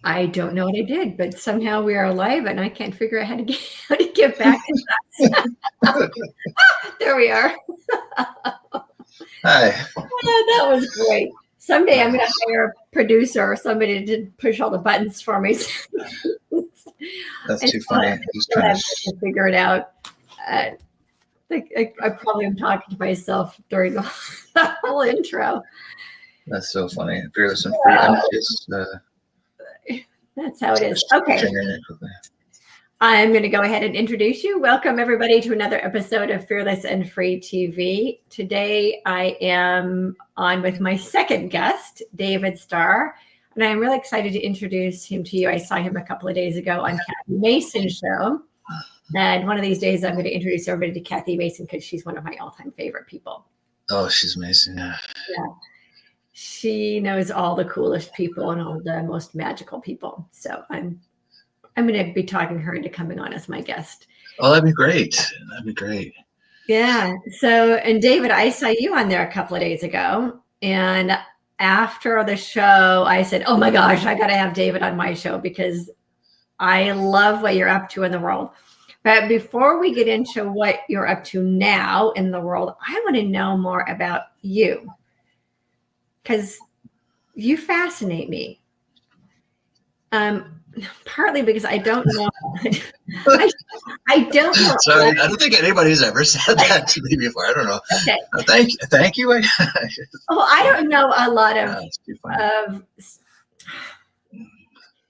I don't know what I did, but somehow we are alive, and I can't figure out how to get back to that. There we are. Hi. That was great. Someday I'm going to hire a producer or somebody to push all the buttons for me. That's too funny. I'm just trying to figure it out. I probably am talking to myself during the whole intro. That's so funny. Fearless and free. That's how it is. Okay. I'm going to go ahead and introduce you. Welcome, everybody, to another episode of Fearless and Free TV. Today, I am on with my second guest, David Starr, and I'm really excited to introduce him to you. I saw him a couple of days ago on Kathy Mason's show, and one of these days, I'm going to introduce everybody to Kathy Mason because she's one of my all-time favorite people. Oh, she's amazing. Yeah. She knows all the coolest people and all the most magical people. So I'm going to be talking her into coming on as my guest. Oh, that'd be great. That'd be great. Yeah. So, and David, I saw you on there a couple of days ago. And after the show, I said, oh my gosh, I got to have David on my show because I love what you're up to in the world. But before we get into what you're up to now in the world, I want to know more about you because you fascinate me. Partly because I don't know. I don't know. Sorry, I don't think anybody's ever said that to me before. I don't know. Okay. Thank you. Well, I don't know a lot of.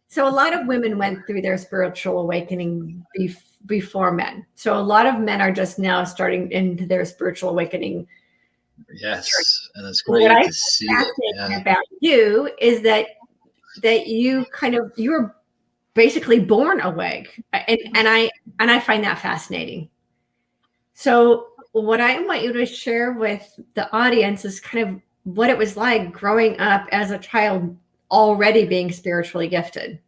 So a lot of women went through their spiritual awakening before men. So a lot of men are just now starting into their spiritual awakening. Yes, and it's great to see it. About you is that you were basically born awake, and I find that fascinating. So what I want you to share with the audience is kind of what it was like growing up as a child already being spiritually gifted.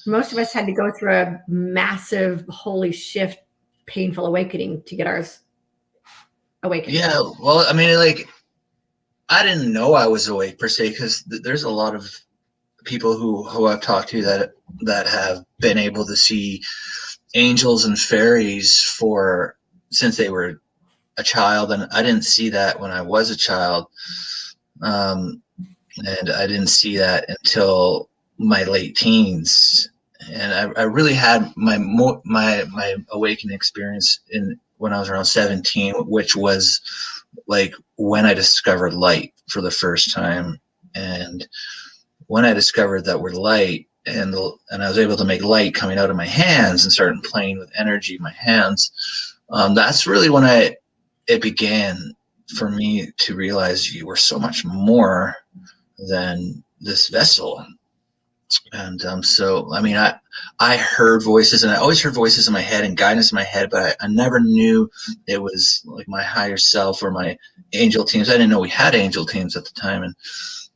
Most of us had to go through a massive, holy shift, painful awakening to get ours awakened. Yeah, well, I mean, I didn't know I was awake per se because there's a lot of people who I've talked to that have been able to see angels and fairies since they were a child, and I didn't see that when I was a child, and I didn't see that until my late teens, and I really had my awakening experience when I was around 17, which was like when I discovered light for the first time. And when I discovered that we're light and I was able to make light coming out of my hands and started playing with energy in my hands, that's really when it began for me to realize you were so much more than this vessel. And so, I mean, I heard voices, and I always heard voices in my head and guidance in my head, but I never knew it was like my higher self or my angel teams. I didn't know we had angel teams at the time, and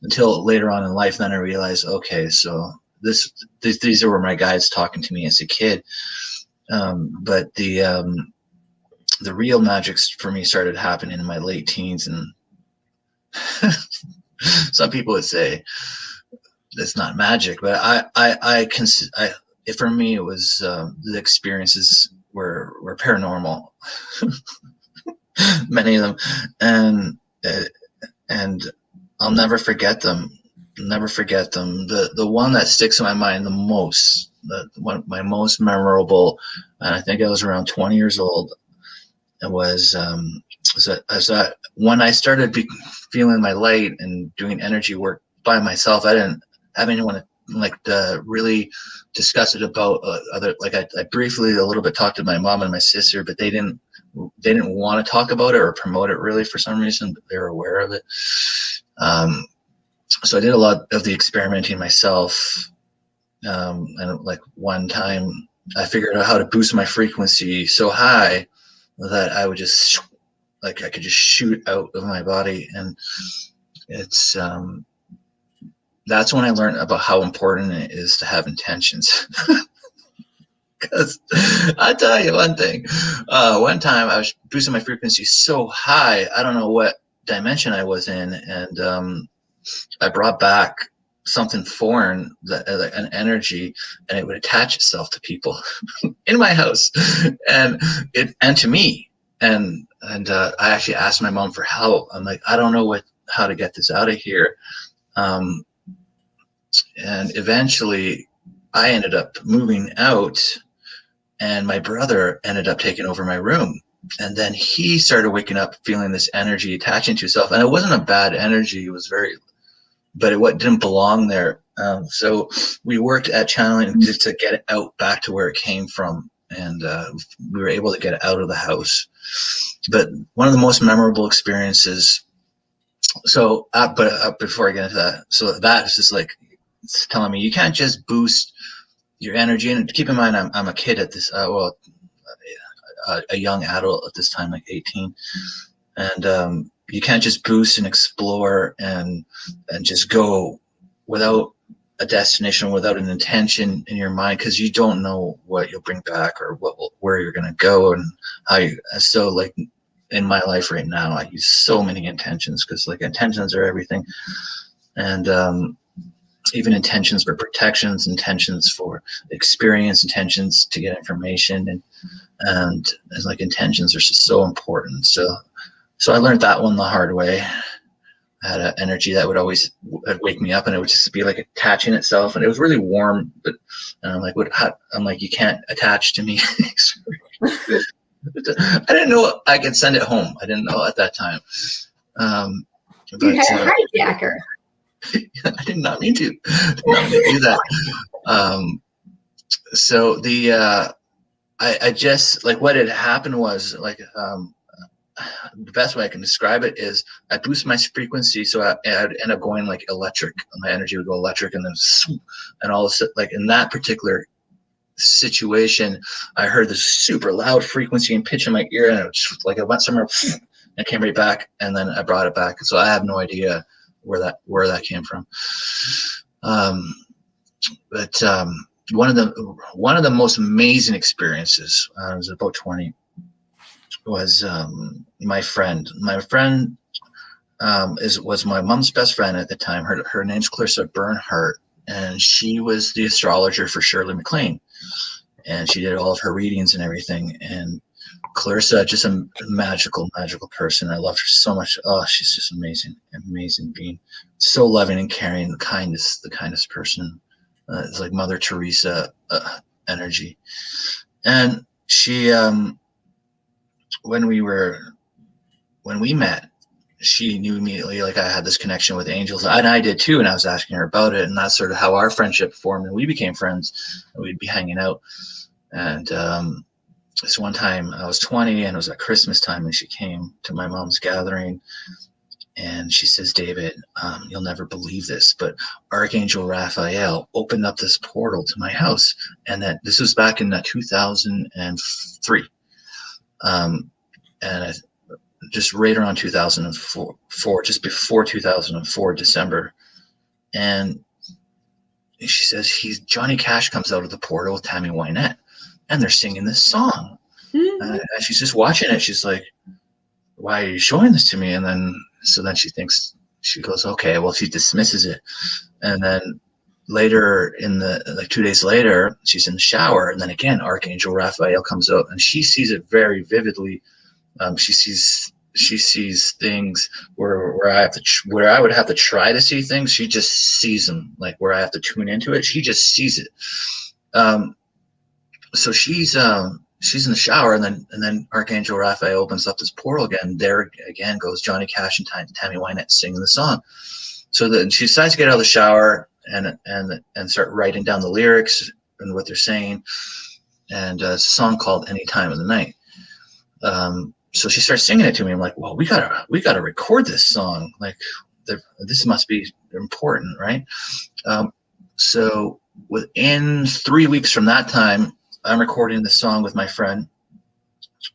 until later on in life, then I realized, okay, so these were my guides talking to me as a kid. But the real magic for me started happening in my late teens, and some people would say it's not magic, but for me it was the experiences were paranormal, many of them, and I'll never forget them. The one that sticks in my mind the most, my most memorable, and I think I was around 20 years old. It was when I started feeling my light and doing energy work by myself. I didn't have anyone to really discuss it about other. Like I briefly a little bit talked to my mom and my sister, but they didn't want to talk about it or promote it really for some reason. But they were aware of it. So I did a lot of the experimenting myself. And like one time I figured out how to boost my frequency so high that I would just I could just shoot out of my body. And it's, that's when I learned about how important it is to have intentions. Because I'll tell you one thing. One time I was boosting my frequency so high, I don't know what dimension I was in, and I brought back something foreign, that an energy, and it would attach itself to people in my house, and to me. I actually asked my mom for help. I'm like, I don't know how to get this out of here. And eventually I ended up moving out, and my brother ended up taking over my room. And then he started waking up feeling this energy attaching to himself. And it wasn't a bad energy. It was but it didn't belong there. So we worked at channeling just to get it out back to where it came from. And we were able to get it out of the house. But one of the most memorable experiences. So, before I get into that, so that is just like, it's telling me you can't just boost your energy. And keep in mind, I'm a kid at this, a young adult at this time, like 18. And you can't just boost and explore and just go without a destination, without an intention in your mind, because you don't know what you'll bring back or where you're going to go and how you. So like in my life right now, I use so many intentions, because like intentions are everything. And even intentions for protections, intentions for experience, intentions to get information, and like intentions are just so important. So I learned that one the hard way. I had an energy that would always wake me up, and it would just be like attaching itself, and it was really warm. But I'm like, you can't attach to me. I didn't know I could send it home. I didn't know at that time. You had a hijacker. I did not mean to. Did not mean to do that. So I just, like, what had happened was, like, the best way I can describe it is I boost my frequency, so I'd end up going like electric. My energy would go electric, and then and all of a sudden, like in that particular situation, I heard this super loud frequency and pitch in my ear, and it was like it went somewhere and came right back, and then I brought it back. So I have no idea where that came from. But one of the most amazing experiences, I was about 20, was my friend. My friend was my mom's best friend at the time. Her name's Clarissa Bernhardt, and she was the astrologer for Shirley MacLaine, and she did all of her readings and everything. And Clarissa, just a magical person. I loved her so much. Oh, she's just amazing being. So loving and caring, the kindest person. It's like Mother Teresa energy. And she, when we met, she knew immediately, like, I had this connection with angels, and I did too. And I was asking her about it, and that's sort of how our friendship formed, and we became friends, and we'd be hanging out. And this one time I was 20, and it was at Christmas time, and she came to my mom's gathering, and she says, David, you'll never believe this, but Archangel Raphael opened up this portal to my house. And that this was back in 2003. And just right around 2004, just before 2004, December. And she says, Johnny Cash comes out of the portal with Tammy Wynette, and they're singing this song. And she's just watching it. She's like, why are you showing this to me? And then she goes, okay, well, she dismisses it. And then later, like 2 days later, she's in the shower, and then again, Archangel Raphael comes out, and she sees it very vividly. She sees things where I would have to try to see things. She just sees them, like where I have to tune into it. She just sees it. So she's in the shower, and then Archangel Raphael opens up this portal again. There again goes Johnny Cash and Tammy Wynette singing the song. So then she decides to get out of the shower and start writing down the lyrics and what they're saying. And it's a song called Any Time of the Night. So she starts singing it to me. I'm like, well, we gotta record this song. Like, this must be important, right? So within 3 weeks from that time, I'm recording the song with my friend,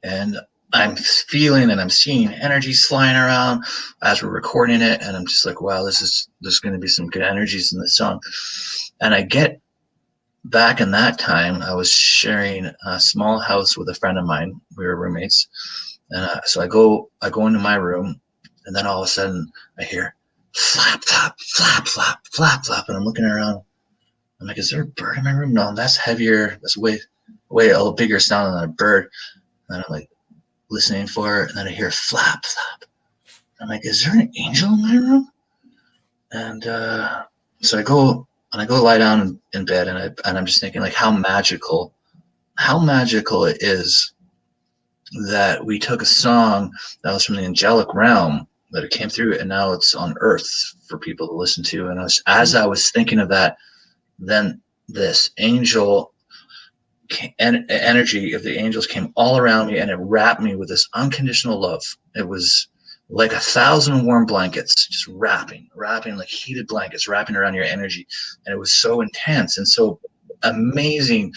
and I'm feeling and I'm seeing energies flying around as we're recording it. And I'm just like, wow, there's going to be some good energies in this song. And I get back in that time, I was sharing a small house with a friend of mine. We were roommates. And so I go into my room, and then all of a sudden I hear flap, flap, flap, flap, flap, flap. And I'm looking around. I'm like, is there a bird in my room? No, that's heavier. That's way a bigger sound than a bird. And I'm like listening for it. And then I hear flap, flap. I'm like, is there an angel in my room? And so I go lie down in bed, and I'm just thinking, like, how magical it is that we took a song that was from the angelic realm, that it came through, and now it's on earth for people to listen to. And as I was thinking of that, then this angel energy of the angels came all around me, and it wrapped me with this unconditional love. It was like 1,000 warm blankets, just wrapping like heated blankets, wrapping around your energy. And it was so intense and so amazing.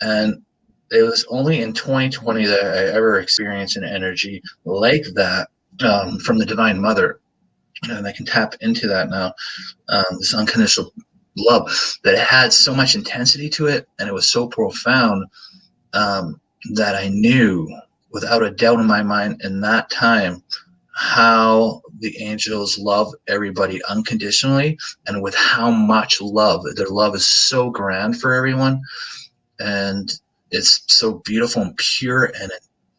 And it was only in 2020 that I ever experienced an energy like that, from the Divine Mother. And I can tap into that now, this unconditional love, that it had so much intensity to it, and it was so profound, that I knew without a doubt in my mind in that time how the angels love everybody unconditionally, and with how much love. Their love is so grand for everyone, and it's so beautiful and pure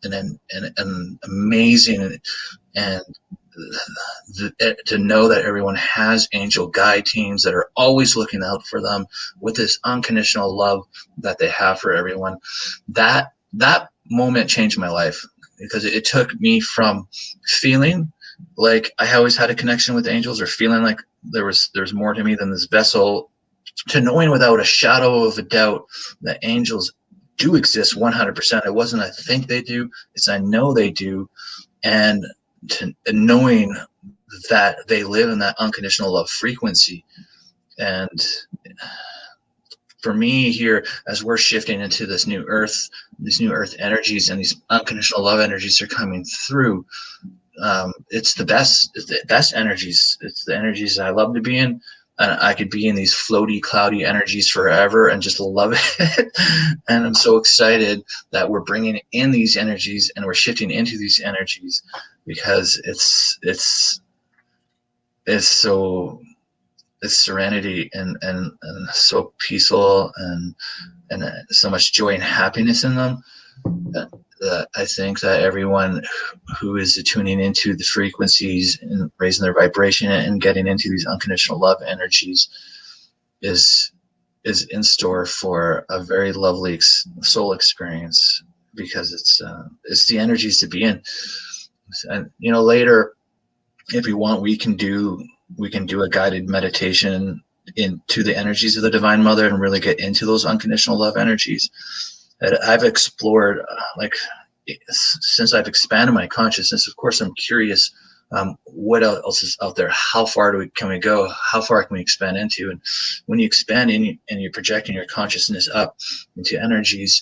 and amazing, and to know that everyone has angel guide teams that are always looking out for them with this unconditional love that they have for everyone. That moment changed my life, because it took me from feeling like I always had a connection with angels, or feeling like there's more to me than this vessel, to knowing without a shadow of a doubt that angels do exist 100%. It wasn't I think they do, it's I know they do. And to knowing that they live in that unconditional love frequency. And for me here, as we're shifting into this new earth, these new earth energies, and these unconditional love energies are coming through, it's the best energies. It's the energies I love to be in. And I could be in these floaty, cloudy energies forever and just love it. And I'm so excited that we're bringing in these energies and we're shifting into these energies, because it's serenity and so peaceful, and so much joy and happiness in them, that I think that everyone who is tuning into the frequencies and raising their vibration and getting into these unconditional love energies is in store for a very lovely soul experience, because it's the energies to be in. And later, if you want, we can do a guided meditation into the energies of the Divine Mother and really get into those unconditional love energies that I've explored, like, since I've expanded my consciousness. Of course, I'm curious, what else is out there? How far can we go? How far can we expand into? And when you expand and you're projecting your consciousness up into energies,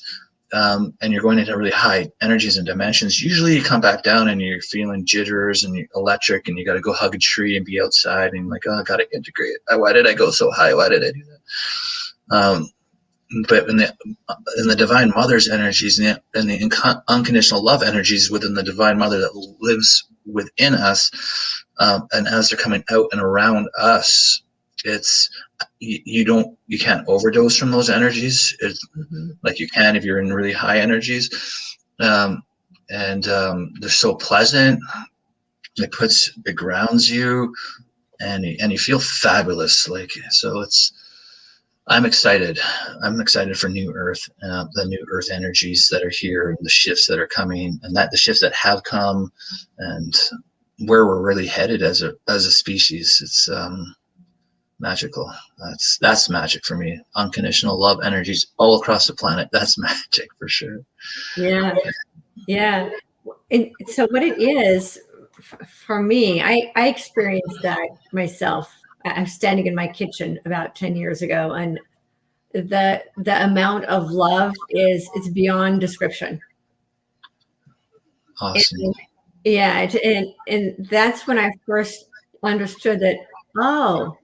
and you're going into really high energies and dimensions, usually you come back down and you're feeling jitters and you're electric, and you got to go hug a tree and be outside, and like, oh, I got to integrate. Why did I go so high? Why did I do that? But in the Divine Mother's energies, and the unconditional love energies within the Divine Mother that lives within us, and as they're coming out and around us, it's you can't overdose from those energies. It's like you can if you're in really high energies, and they're so pleasant. It grounds you, and you feel fabulous. Like, so I'm excited. I'm excited for New Earth, the New Earth energies that are here, and the shifts that are coming, and the shifts that have come, and where we're really headed as a species. It's magical. That's magic for me. Unconditional love energies all across the planet. That's magic for sure. Yeah, yeah. And so what it is for me, I experienced that myself. I'm standing in my kitchen about 10 years ago, and the amount of love it's beyond description. Awesome. And, yeah, and that's when I first understood that, oh,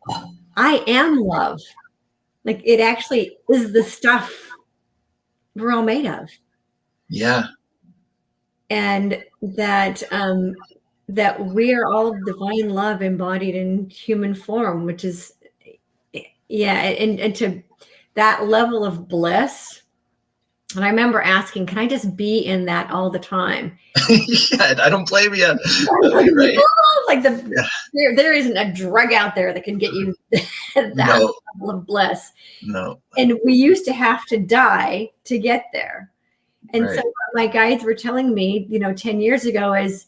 I am love. Like, it actually is the stuff we're all made of. Yeah. And that that we are all divine love embodied in human form, which is, yeah, and to that level of bliss. And I remember asking, can I just be in that all the time? Yeah, I don't blame you. Right? Like Yeah. there isn't a drug out there that can get you that No, level of bliss. no. And we used to have to die to get there. And so Right. what my guides were telling me, 10 years ago is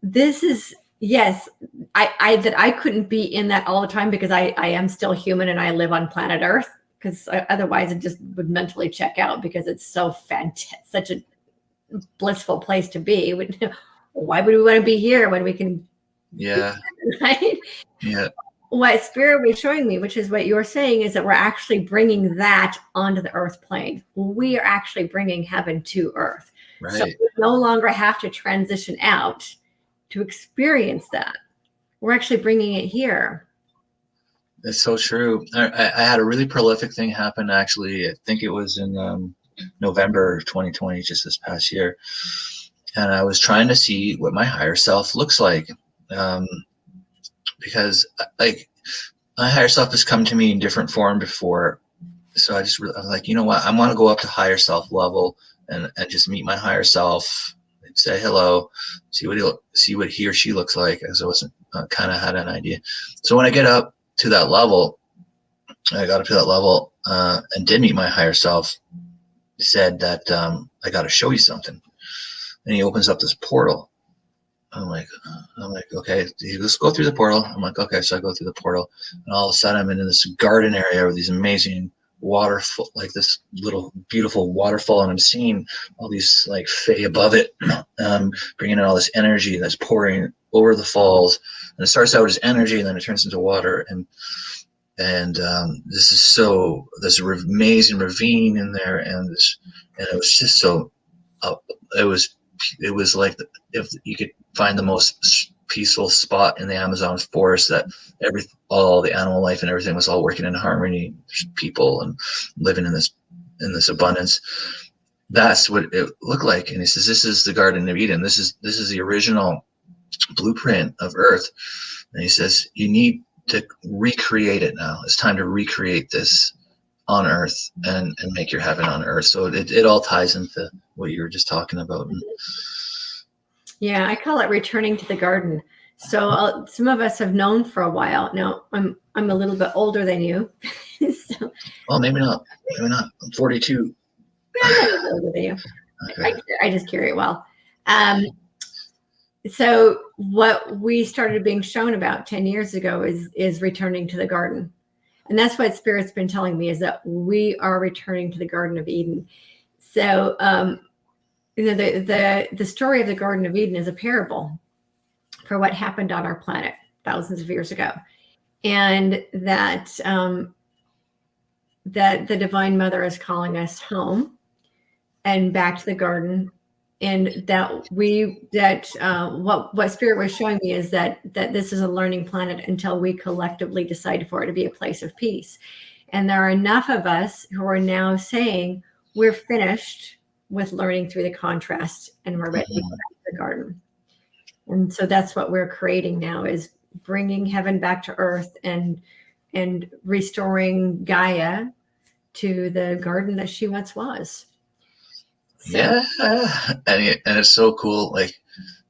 this is, yes, I that I couldn't be in that all the time because I am still human and I live on planet Earth, because otherwise it just would mentally check out, because it's so fantastic, such a blissful place to be. Why would we want to be here when we can be Yeah. there, right? Yeah. What spirit was showing me, which is what you're saying, is that we're actually bringing that onto the earth plane. We are actually bringing heaven to earth. So Right. we no longer have to transition out to experience that. We're actually bringing it here. It's so true. I had a really prolific thing happen, actually. I think it was in November 2020, just this past year. And I was trying to see what my higher self looks like. Um, because like my higher self has come to me in different form before. So I was like, you know what? I want to go up to higher self level and just meet my higher self, say hello, see what he or she looks like, as I wasn't kind of had an idea. So when I get up to that level, I got up to that level and did meet my higher self. He said that I got to show you something, and he opens up this portal. I'm like, okay. He goes, go through the portal. I'm like, okay. So I go through the portal, and all of a sudden I'm in this garden area with these amazing waterfall, like this little beautiful waterfall, and I'm seeing all these like fae above it, bringing in all this energy that's pouring over the falls. And it starts out as energy, and then it turns into water, and this is so there's an amazing ravine in there, and it was just so it was like if you could find the most peaceful spot in the Amazon forest, that all the animal life and everything was all working in harmony. There's people and living in this abundance. That's what it looked like. And he says, this is the Garden of Eden. This is the original blueprint of Earth. And he says, you need to recreate it now. It's time to recreate this on Earth and make your heaven on Earth. So it all ties into what you were just talking about. Yeah, I call it returning to the garden. So some of us have known for a while. Now I'm a little bit older than you. So, well, maybe not. Maybe not. I'm 42. I'm a little bit older than you. Okay. I just carry it well. So what we started being shown about 10 years ago is returning to the garden. And that's what Spirit's been telling me, is that we are returning to the Garden of Eden. So, the story of the Garden of Eden is a parable for what happened on our planet thousands of years ago. And that, that the Divine Mother is calling us home and back to the garden. And that what Spirit was showing me is that this is a learning planet until we collectively decide for it to be a place of peace. And there are enough of us who are now saying we're finished with learning through the contrast and we're ready to go back to the garden. And so that's what we're creating now, is bringing heaven back to earth and restoring Gaia to the garden that she once was. So. Yeah, and it's so cool, like,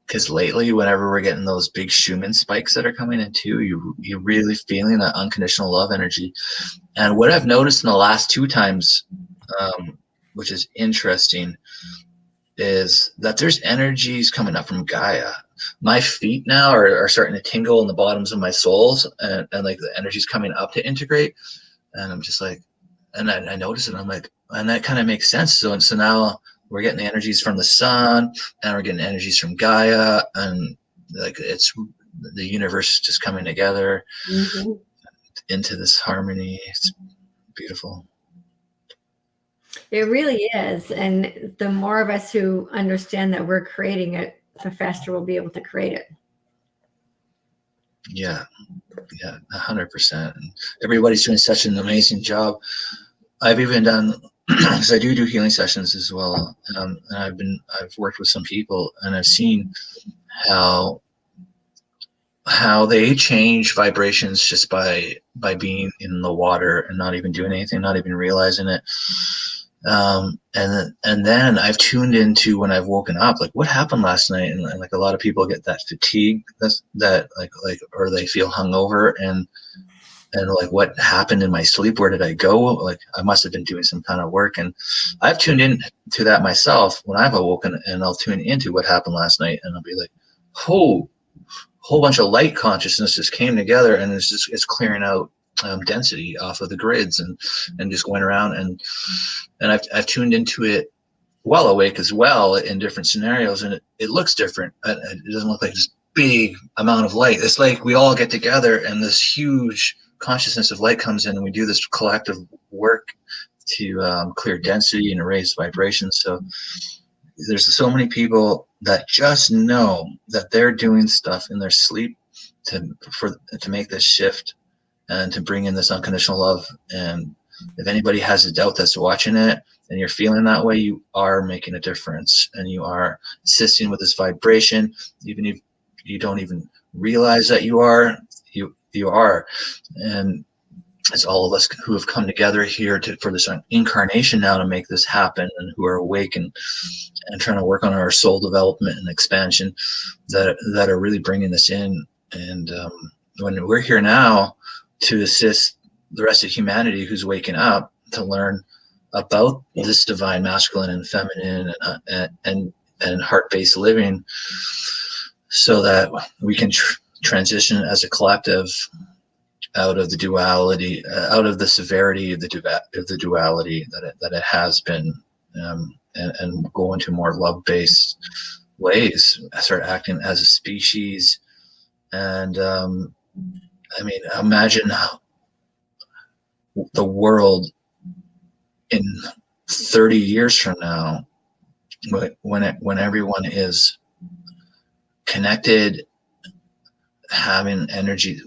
because lately, whenever we're getting those big Schumann spikes that are coming in too, you're really feeling that unconditional love energy. And what I've noticed in the last two times, which is interesting, is that there's energies coming up from Gaia. My feet now are starting to tingle in the bottoms of my soles, and like the energy's coming up to integrate. And I'm just like, and I notice it. I'm like, and that kind of makes sense. So now we're getting the energies from the sun, and we're getting energies from Gaia, and like it's the universe just coming together into this harmony. It's beautiful. It really is. And the more of us who understand that we're creating it, the faster we'll be able to create it. Yeah, 100%. Everybody's doing such an amazing job. I've even done, because I do healing sessions as well, and I've worked with some people, and I've seen how they change vibrations just by being in the water and not even doing anything, not even realizing it. And then I've tuned into when I've woken up, like what happened last night, and like a lot of people get that fatigue, that like or they feel hungover, and like what happened in my sleep, where did I go, like I must have been doing some kind of work. And I've tuned in to that myself when I've awoken, and I'll tune into what happened last night, and I'll be like, oh, whole bunch of light consciousness just came together, and it's clearing out density off of the grids, and just going around, and I've tuned into it while awake as well in different scenarios, and it looks different. It doesn't look like this big amount of light. It's like we all get together and this huge consciousness of light comes in, and we do this collective work to clear density and erase vibrations. So there's so many people that just know that they're doing stuff in their sleep to make this shift and to bring in this unconditional love. And if anybody has a doubt that's watching it and you're feeling that way, you are making a difference, and you are assisting with this vibration, even if you don't even realize that you are. You are. And it's all of us who have come together here for this incarnation now to make this happen, and who are awake and trying to work on our soul development and expansion, that are really bringing this in. And when we're here now to assist the rest of humanity who's waking up to learn about this divine masculine and feminine and heart-based living, so that we can transition as a collective out of the duality, out of the severity of the duality that it has been, and go into more love-based ways, start acting as a species. And I mean, imagine the world in 30 years from now, when everyone is connected, having energy.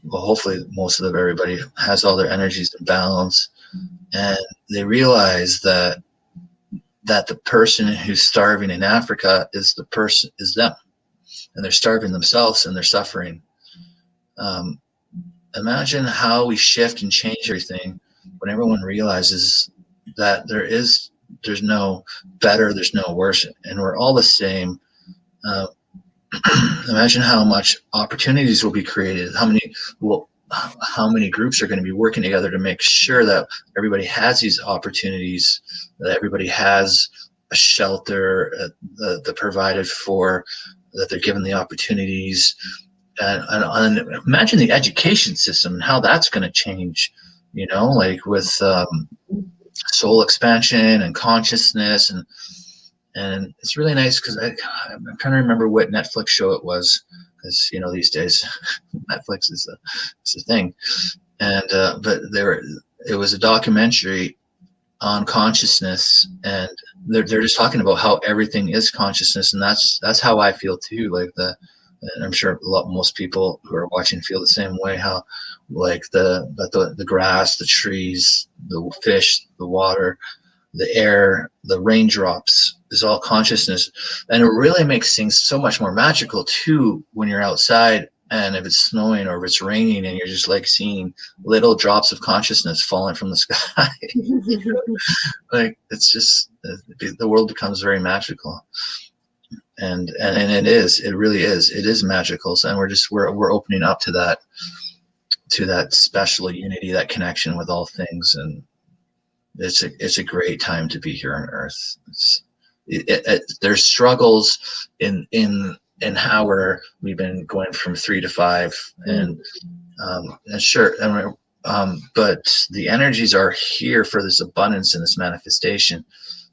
Well, hopefully most of everybody has all their energies in balance, and they realize that the person who's starving in Africa is them, and they're starving themselves and they're suffering. Imagine how we shift and change everything when everyone realizes that there's no better, there's no worse, and we're all the same. Imagine how much opportunities will be created, how many groups are going to be working together to make sure that everybody has these opportunities, that everybody has a shelter, that provided for, that they're given the opportunities. And imagine the education system and how that's going to change, like with soul expansion and consciousness. And it's really nice because I'm trying to remember what Netflix show it was, because these days Netflix is a thing. And but it was a documentary on consciousness, and they're just talking about how everything is consciousness, and that's how I feel too. And I'm sure most people who are watching feel the same way. How like the grass, the trees, the fish, the water, the air, the raindrops is all consciousness. And it really makes things so much more magical too when you're outside, and if it's snowing or if it's raining, and you're just like seeing little drops of consciousness falling from the sky. Like it's just, the world becomes very magical. And it really is magical. So, and we're opening up to that special unity, that connection with all things. And it's a great time to be here on Earth. There's struggles in how we've been going from 3 to 5, and sure, but the energies are here for this abundance and this manifestation.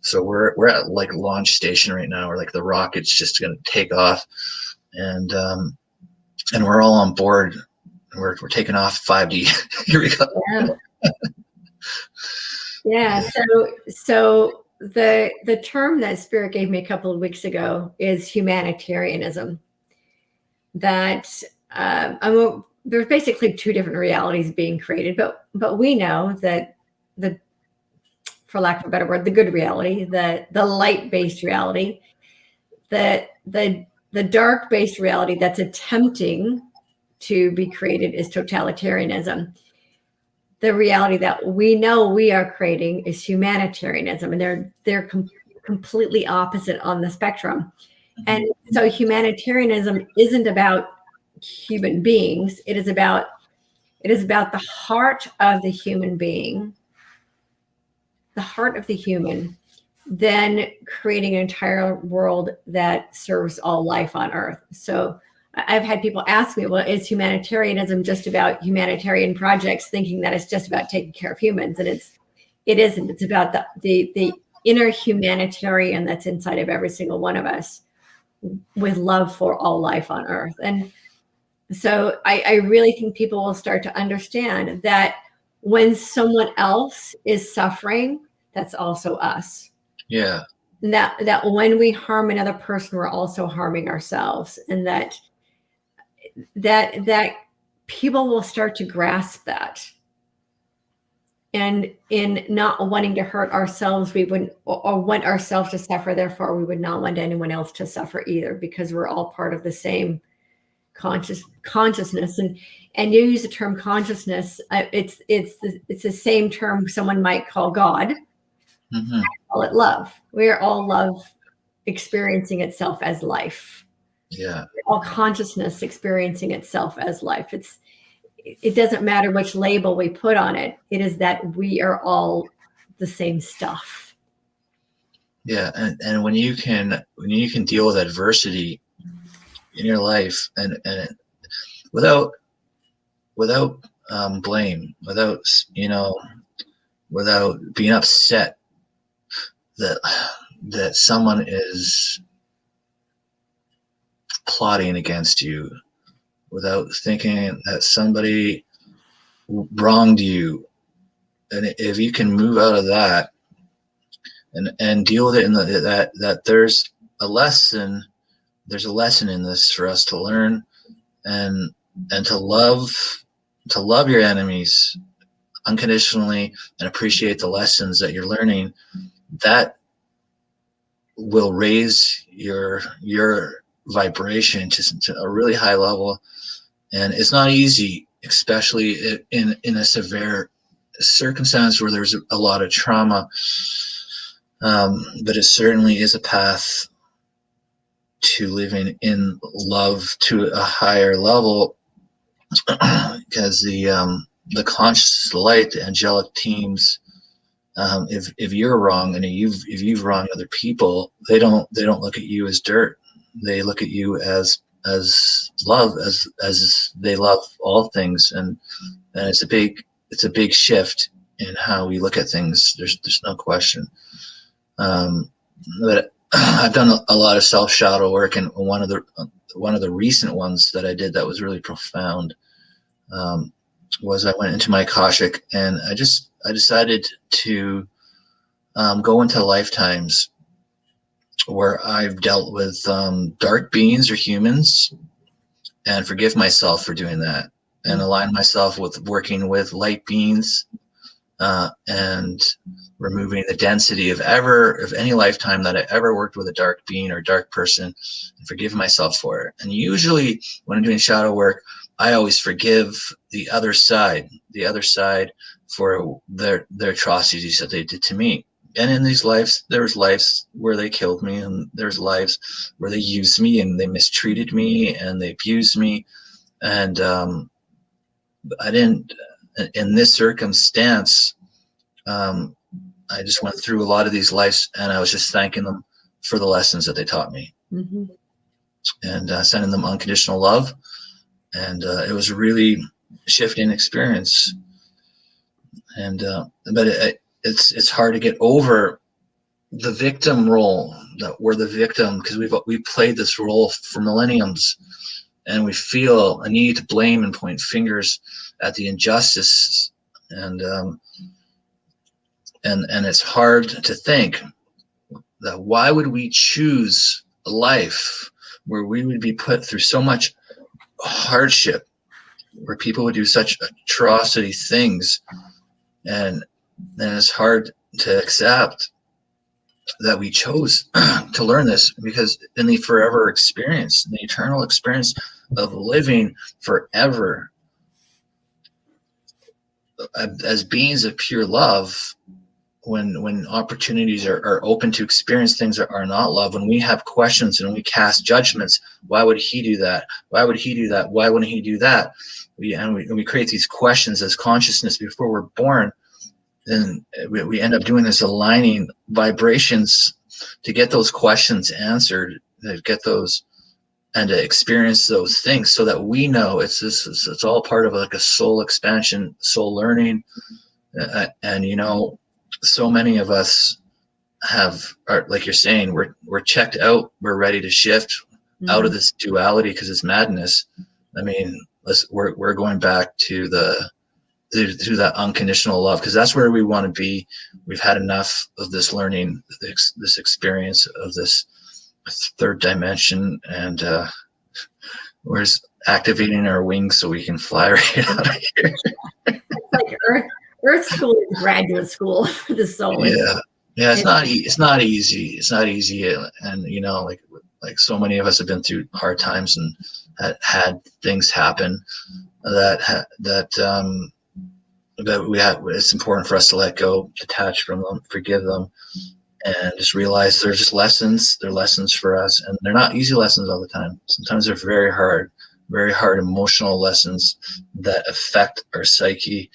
So we're at like launch station right now, where like the rocket's just going to take off, and we're all on board. We're taking off 5D. Here we go. Yeah. Yeah. So the term that Spirit gave me a couple of weeks ago is humanitarianism. That there's basically 2 different realities being created, but we know that for lack of a better word, the good reality, the light-based reality, the the dark-based reality that's attempting to be created is totalitarianism. The reality that we know we are creating is humanitarianism, and they're completely opposite on the spectrum. And so humanitarianism isn't about human beings. It is about the heart of the human being, the heart of the human, then creating an entire world that serves all life on Earth. So I've had people ask me, well, is humanitarianism just about humanitarian projects, thinking that it's just about taking care of humans? And it isn't. It's about the inner humanitarian that's inside of every single one of us, with love for all life on Earth. And so I really think people will start to understand that when someone else is suffering, that's also us. Yeah. That when we harm another person, we're also harming ourselves, and that people will start to grasp that. And in not wanting to hurt ourselves, we wouldn't, or want ourselves to suffer. Therefore, we would not want anyone else to suffer either, because we're all part of the same consciousness. And you use the term consciousness. It's the same term someone might call God. Mm-hmm. Call it love. We are all love experiencing itself as life. Yeah. All consciousness experiencing itself as life. It doesn't matter which label we put on it. It is that we are all the same stuff. Yeah, and when you can deal with adversity in your life, and without blame, without without being upset that someone is plotting against you, without thinking that somebody wronged you, and if you can move out of that and deal with it in that there's a lesson in this for us to learn, and to love your enemies unconditionally and appreciate the lessons that you're learning, that will raise your vibration to a really high level. And it's not easy, especially in a severe circumstance where there's a lot of trauma, but it certainly is a path to living in love to a higher level, because the conscious light, the angelic teams, if you're wrong and if you've wronged other people, they don't look at you as dirt. They look at you as love, as they love all things, and it's a big shift in how we look at things. There's no question. But I've done a lot of self-shadow work, and one of the recent ones that I did that was really profound was I went into my Akashic, and I decided to go into lifetimes where I've dealt with dark beings or humans, and forgive myself for doing that, and align myself with working with light beings, and removing the density of any lifetime that I ever worked with a dark being or dark person, and forgive myself for it. And usually when I'm doing shadow work, I always forgive the other side for their atrocities that they did to me. And in these lives, there was lives where they killed me, and there's lives where they used me and they mistreated me and they abused me. And I didn't, in this circumstance, I just went through a lot of these lives, and I was just thanking them for the lessons that they taught me, and sending them unconditional love. And it was a really shifting experience. And but it's hard to get over the victim role, that we're the victim, because we played this role for millenniums, and we feel a need to blame and point fingers at the injustice, and it's hard to think that why would we choose a life where we would be put through so much hardship, where people would do such atrocity things, and it's hard to accept. that we chose to learn this, because in the forever experience, the eternal experience of living forever as beings of pure love, when opportunities are open to experience things that are not love, when we have questions and we cast judgments, why would he do that? Why would he do that? Why wouldn't he do that? We create these questions as consciousness before we're born. Then we end up doing this aligning vibrations to get those questions answered, to get those and to experience those things, so that we know it's all part of like a soul expansion, soul learning. And you know, so many of us are, like you're saying, we're checked out, we're ready to shift out of this duality because it's madness. I mean, we're going back to that unconditional love, because that's where we want to be. We've had enough of this learning, this experience of this third dimension, and we're just activating our wings so we can fly right out of here. It's like Earth school is graduate school for the soul. Yeah, it's not easy. It's not easy, and you know, like so many of us have been through hard times and had things happen that we have. It's important for us to let go, detach from them, forgive them, and just realize they're just lessons. They're lessons for us, and they're not easy lessons all the time. Sometimes they're very hard emotional lessons that affect our psyche.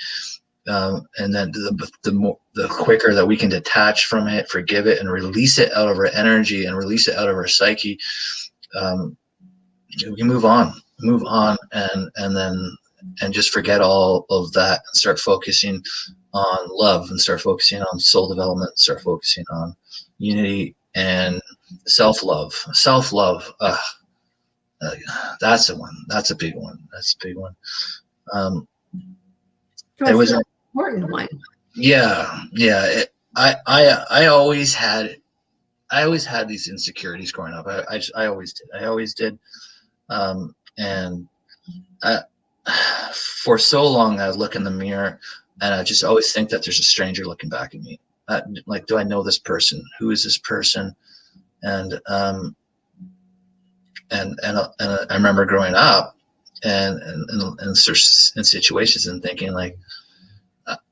And then the quicker that we can detach from it, forgive it, and release it out of our energy and release it out of our psyche, we can move on, and just forget all of that and start focusing on love, and start focusing on soul development, start focusing on unity and self-love. That's a one. That's a big one. It was an important one. Yeah. I always had these insecurities growing up. I always did. And for so long, I would look in the mirror and I just always think that there's a stranger looking back at me. Like, do I know this person? Who is this person? And I remember growing up and in situations and thinking like,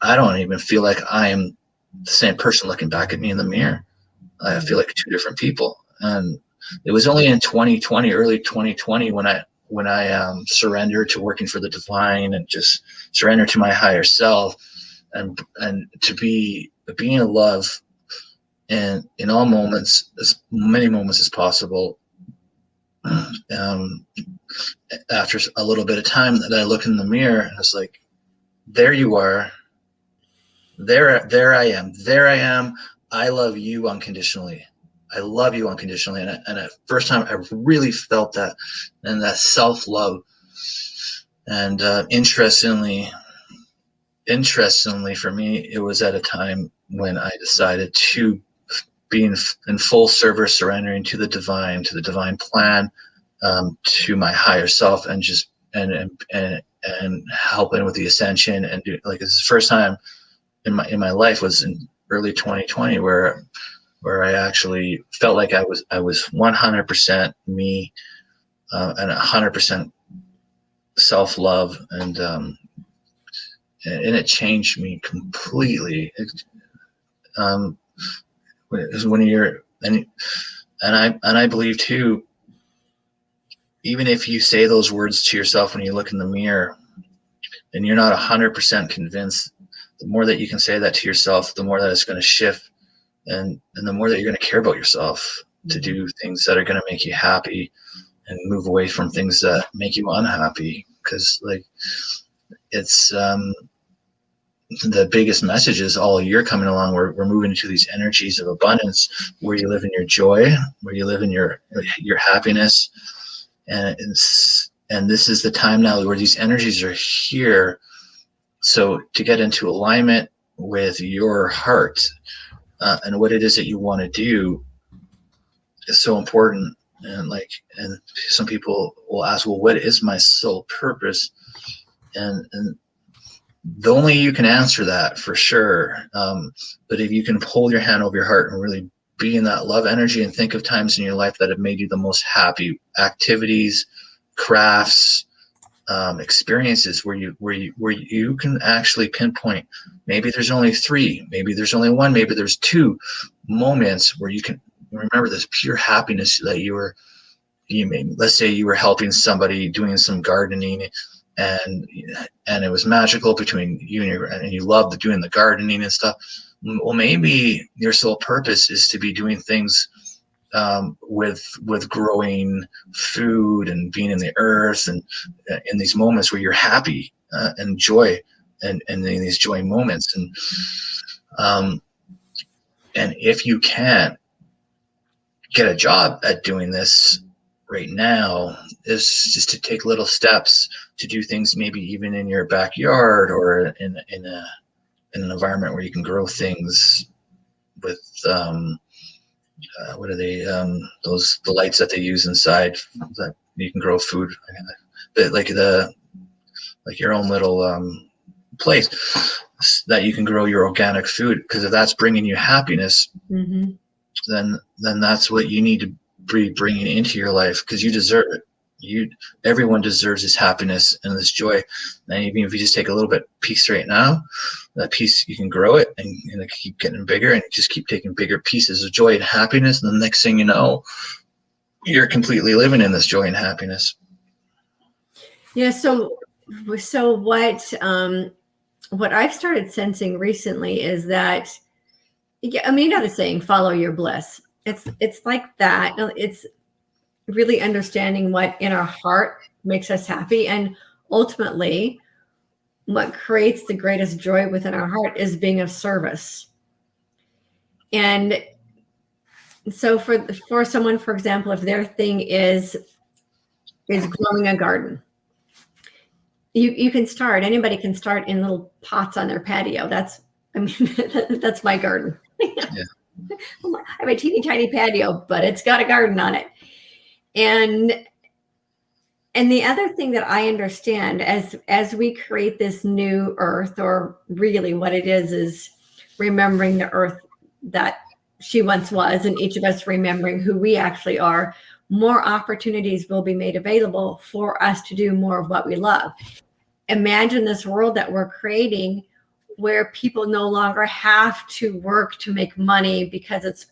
I don't even feel like I am the same person looking back at me in the mirror. I feel like two different people. And it was only in 2020, early 2020, when I surrendered to working for the divine and just surrendered to my higher self, and to be in love, and in all moments, as many moments as possible. After a little bit of time, that I look in the mirror and it's like, there you are. There I am. I love you unconditionally. I love you unconditionally. And at first time I really felt that, and that self-love. And interestingly for me, it was at a time when I decided to be in full service, surrendering to the divine plan, to my higher self, and just and helping with the ascension. And like, it's the first time in my life was in early 2020 where I actually felt like I was 100% me, and 100% self-love, and it changed me completely. When you're and I believe too, even if you say those words to yourself when you look in the mirror and you're not 100% convinced, the more that you can say that to yourself, the more that it's going to shift, and the more that you're going to care about yourself, to do things that are going to make you happy and move away from things that make you unhappy. Because like, it's the biggest message is all year coming along, we're moving into these energies of abundance, where you live in your joy, where you live in your happiness. And this is the time now where these energies are here. So to get into alignment with your heart, and what it is that you want to do, is so important. And some people will ask, well, what is my soul purpose? And the only you can answer that for sure. But if you can hold your hand over your heart and really be in that love energy and think of times in your life that have made you the most happy. Activities, crafts, experiences where you can actually pinpoint. Maybe there's only 3, maybe there's only 1, maybe there's 2 moments where you can remember this pure happiness that let's say you were helping somebody doing some gardening, and it was magical between you and you loved doing the gardening and stuff. Well, maybe your sole purpose is to be doing things with growing food and being in the earth, and in these moments where you're happy and joy, and in these joy moments. And if you can't get a job at doing this right now, is just to take little steps to do things, maybe even in your backyard, or in an environment where you can grow things with what are they, the lights that they use inside that you can grow food, but like your own little place that you can grow your organic food. Because if that's bringing you happiness, Mm-hmm. then that's what you need to be bringing into your life, because you deserve it. Everyone deserves this happiness and this joy. And even if you just take a little bit piece right now, that piece, you can grow it, and it keep getting bigger, and just keep taking bigger pieces of joy and happiness. And the next thing you know, you're completely living in this joy and happiness. Yeah. So what I've started sensing recently is that, yeah, I mean, you know the saying, follow your bliss. It's like that. It's really understanding what in our heart makes us happy, and ultimately what creates the greatest joy within our heart is being of service. And so for someone, for example, if their thing is growing a garden, you can start, anybody can start in little pots on their patio. That's my garden. Yeah. I have a teeny tiny patio, but it's got a garden on it. And the other thing that I understand as we create this new earth, or really what it is remembering the earth that she once was, and each of us remembering who we actually are, more opportunities will be made available for us to do more of what we love. Imagine this world that we're creating where people no longer have to work to make money because it's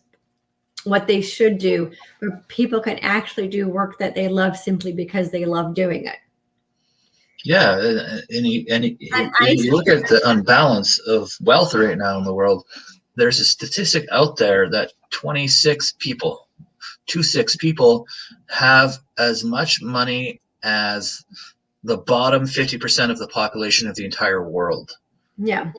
what they should do, where people can actually do work that they love simply because they love doing it. Yeah, and you look at the unbalance of wealth right now in the world. There's a statistic out there that 26 people have as much money as the bottom 50% of the population of the entire world. Yeah.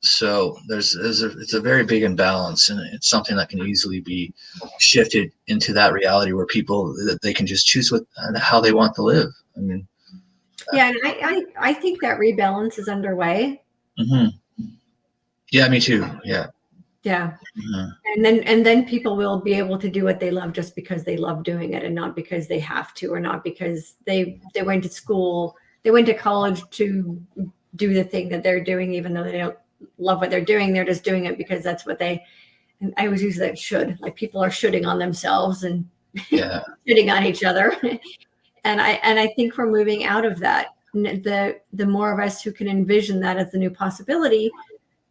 So it's a very big imbalance, and it's something that can easily be shifted into that reality where people, that they can just choose how they want to live. I mean, yeah, and I think that rebalance is underway. Mm-hmm. Yeah, me too. Yeah. Yeah. Mm-hmm. And then people will be able to do what they love just because they love doing it, and not because they have to, or not because they went to school, they went to college to do the thing that they're doing, even though they don't love what they're doing. They're just doing it because that's what and I always use that should, like people are shoulding on themselves and shitting on each other. And I think we're moving out of that. The more of us who can envision that as the new possibility,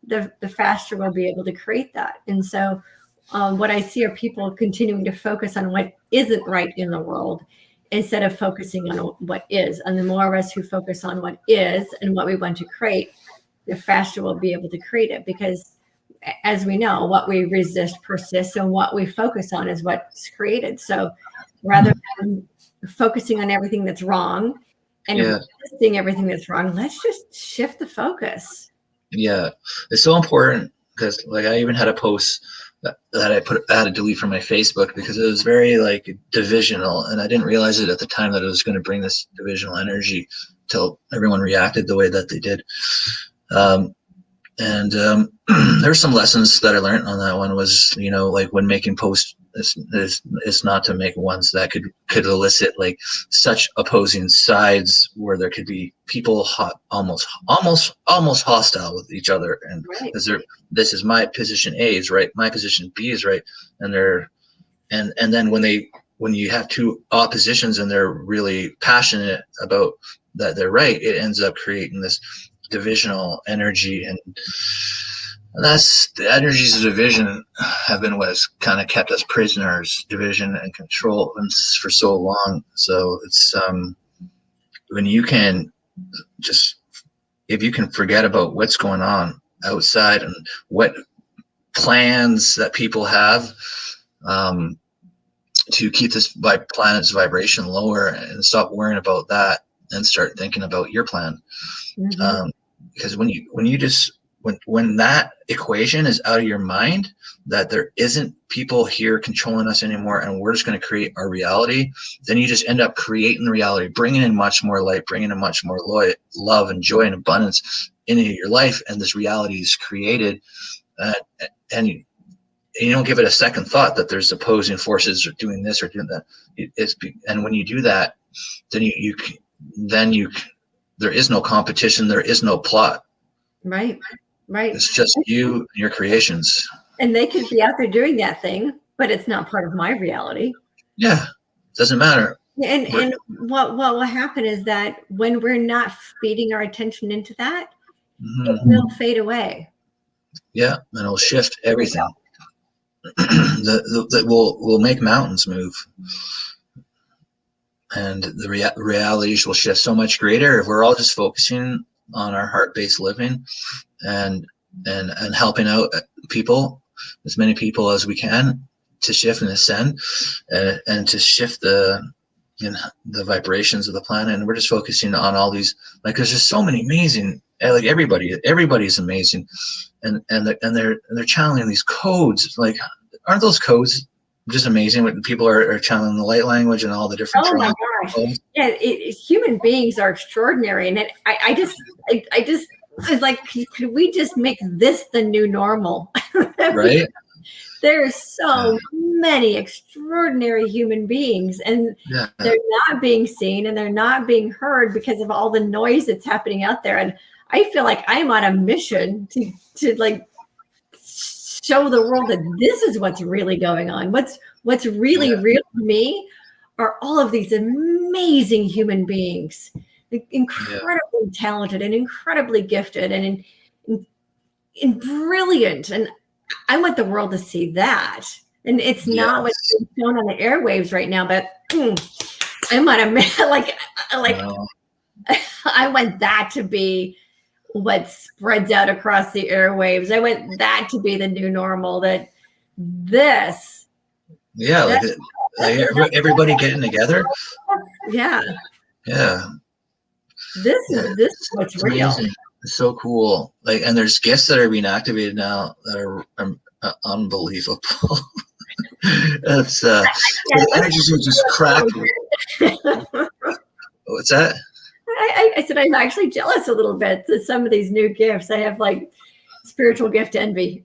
the faster we'll be able to create that. And so what I see are people continuing to focus on what isn't right in the world instead of focusing on what is. And the more of us who focus on what is and what we want to create, the faster we'll be able to create it. Because as we know, what we resist persists, and what we focus on is what's created. So rather than focusing on everything that's wrong and resisting everything that's wrong, let's just shift the focus. Yeah, it's so important, because like I even had a post that I had to delete from my Facebook because it was very like divisional, and I didn't realize it at the time that it was going to bring this divisional energy till everyone reacted the way that they did. and there's some lessons that I learned on that one. Was, you know, like when making posts, is not to make ones that could elicit like such opposing sides, where there could be people almost hostile with each other, and Right. this is my position A is right, my position B is right, and then when you have two oppositions and they're really passionate about that they're right, it ends up creating this divisional energy, and that's the energies of division have been what has kind of kept us prisoners, division and control, and for so long. So it's when you can just, if you can forget about what's going on outside and what plans that people have to keep this planet's vibration lower, and stop worrying about that and start thinking about your plan. Because when that equation is out of your mind, that there isn't people here controlling us anymore, and we're just going to create our reality, then you just end up creating reality, bringing in much more light, bringing in much more love and joy and abundance into your life, and this reality is created, and you don't give it a second thought that there's opposing forces or doing this or doing that. And when you do that, then there is no competition, there is no plot. Right. It's just you and your creations. And they could be out there doing that thing, but it's not part of my reality. Yeah, doesn't matter. And what will happen is that when we're not feeding our attention into that, it will fade away. Yeah, and it'll shift everything. That will make mountains move, and the realities will shift so much greater if we're all just focusing on our heart-based living, and helping out people, as many people as we can, to shift and ascend, and to shift the vibrations of the planet. And we're just focusing on all these, like, there's just so many amazing, like everybody's amazing, and they're channeling these codes. Like, aren't those codes just amazing when people are channeling the light language and all the different my gosh codes? Yeah, human beings are extraordinary, and I just it's like, could we just make this the new normal? Right. There's so many extraordinary human beings, and they're not being seen and they're not being heard because of all the noise that's happening out there. And I feel like I'm on a mission to like show the world that this is what's really going on. What's really real to me are all of these amazing human beings, incredibly talented and incredibly gifted and brilliant. And I want the world to see that. And it's not what's being shown on the airwaves right now, but I'm on a like I want that to be what spreads out across the airwaves. I want that to be the new normal. That this, like everybody getting together. Yeah. This is what's real. Amazing. It's so cool. Like, and there's gifts that are being activated now that are unbelievable. It's the energies are just crackling. What's that? I said I'm actually jealous a little bit to some of these new gifts. I have like spiritual gift envy.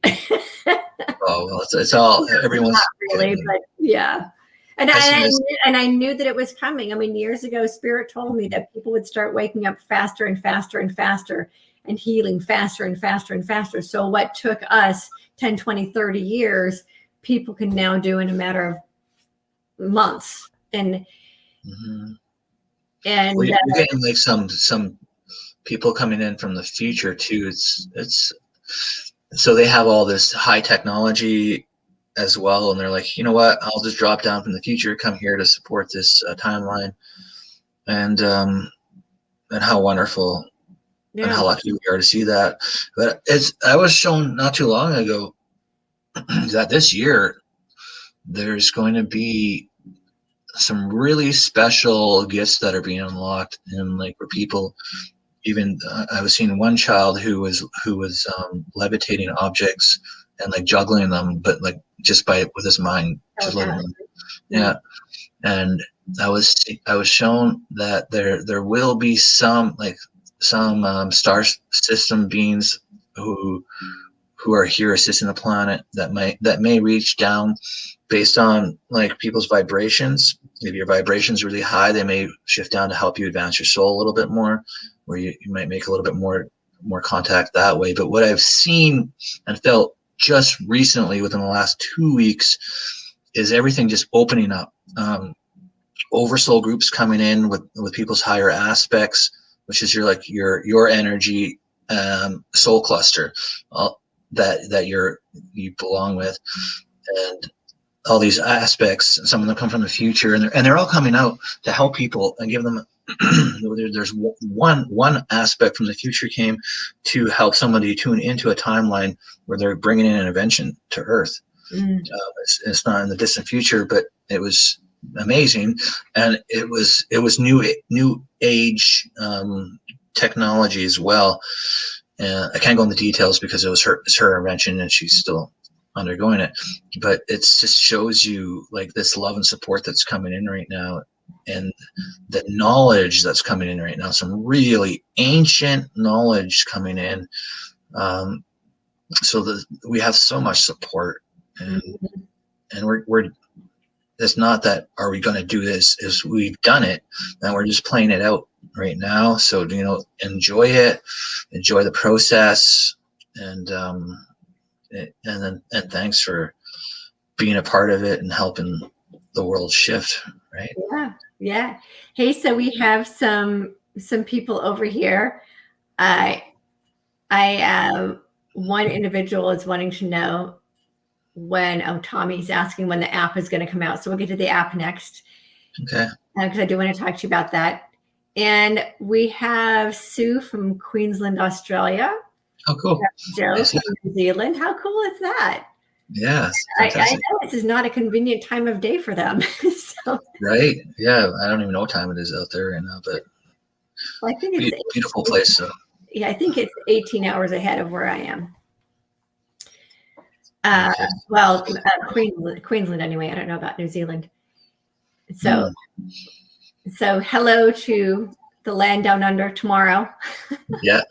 Oh well, it's all everyone's not really, but yeah. And I knew that it was coming. I mean, years ago, Spirit told me that people would start waking up faster and faster and faster, and healing faster and faster and faster. So what took us 10, 20, 30 years, people can now do in a matter of months. And well, you're getting like some people coming in from the future too. It's so they have all this high technology as well, and they're like, you know what, I'll just drop down from the future, come here to support this timeline, and how wonderful and how lucky we are to see that. But I was shown not too long ago that this year there's going to be some really special gifts that are being unlocked, and like where people, even I was seeing one child who was levitating objects and like juggling them, but like just with his mind, just letting them. And I was shown that there will be some star system beings who are here assisting the planet that may reach down based on like people's vibrations. If your vibration's really high, they may shift down to help you advance your soul a little bit more, where you might make a little bit more contact that way. But what I've seen and felt just recently within the last 2 weeks is everything just opening up. Oversoul groups coming in with people's higher aspects, which is your energy soul cluster that you belong with, and all these aspects. Some of them come from the future, and they're all coming out to help people and give them. There's one aspect from the future came to help somebody tune into a timeline where they're bringing in an intervention to Earth. It's not in the distant future, but it was amazing, and it was new age technology as well. I can't go into details because it's her invention and she's still undergoing it, but it just shows you like this love and support that's coming in right now, and the knowledge that's coming in right now, some really ancient knowledge coming in, so that we have so much support, and we're it's not that are we going to do this, is we've done it and we're just playing it out right now. So enjoy it, enjoy the process, and thanks for being a part of it and helping the world shift, right? Yeah. Hey, so we have some people over here. One individual is wanting to know when Tommy's asking when the app is going to come out. So we'll get to the app next. Okay. Because I do want to talk to you about that. And we have Sue from Queensland, Australia. Oh, cool. Joe from New Zealand. How cool is that? Yeah. I know this is not a convenient time of day for them. So, right. Yeah. I don't even know what time it is out there right now, but I think it's beautiful place. So. Yeah, I think it's 18 hours ahead of where I am. Queensland anyway. I don't know about New Zealand. So hello to the land down under tomorrow. Yeah.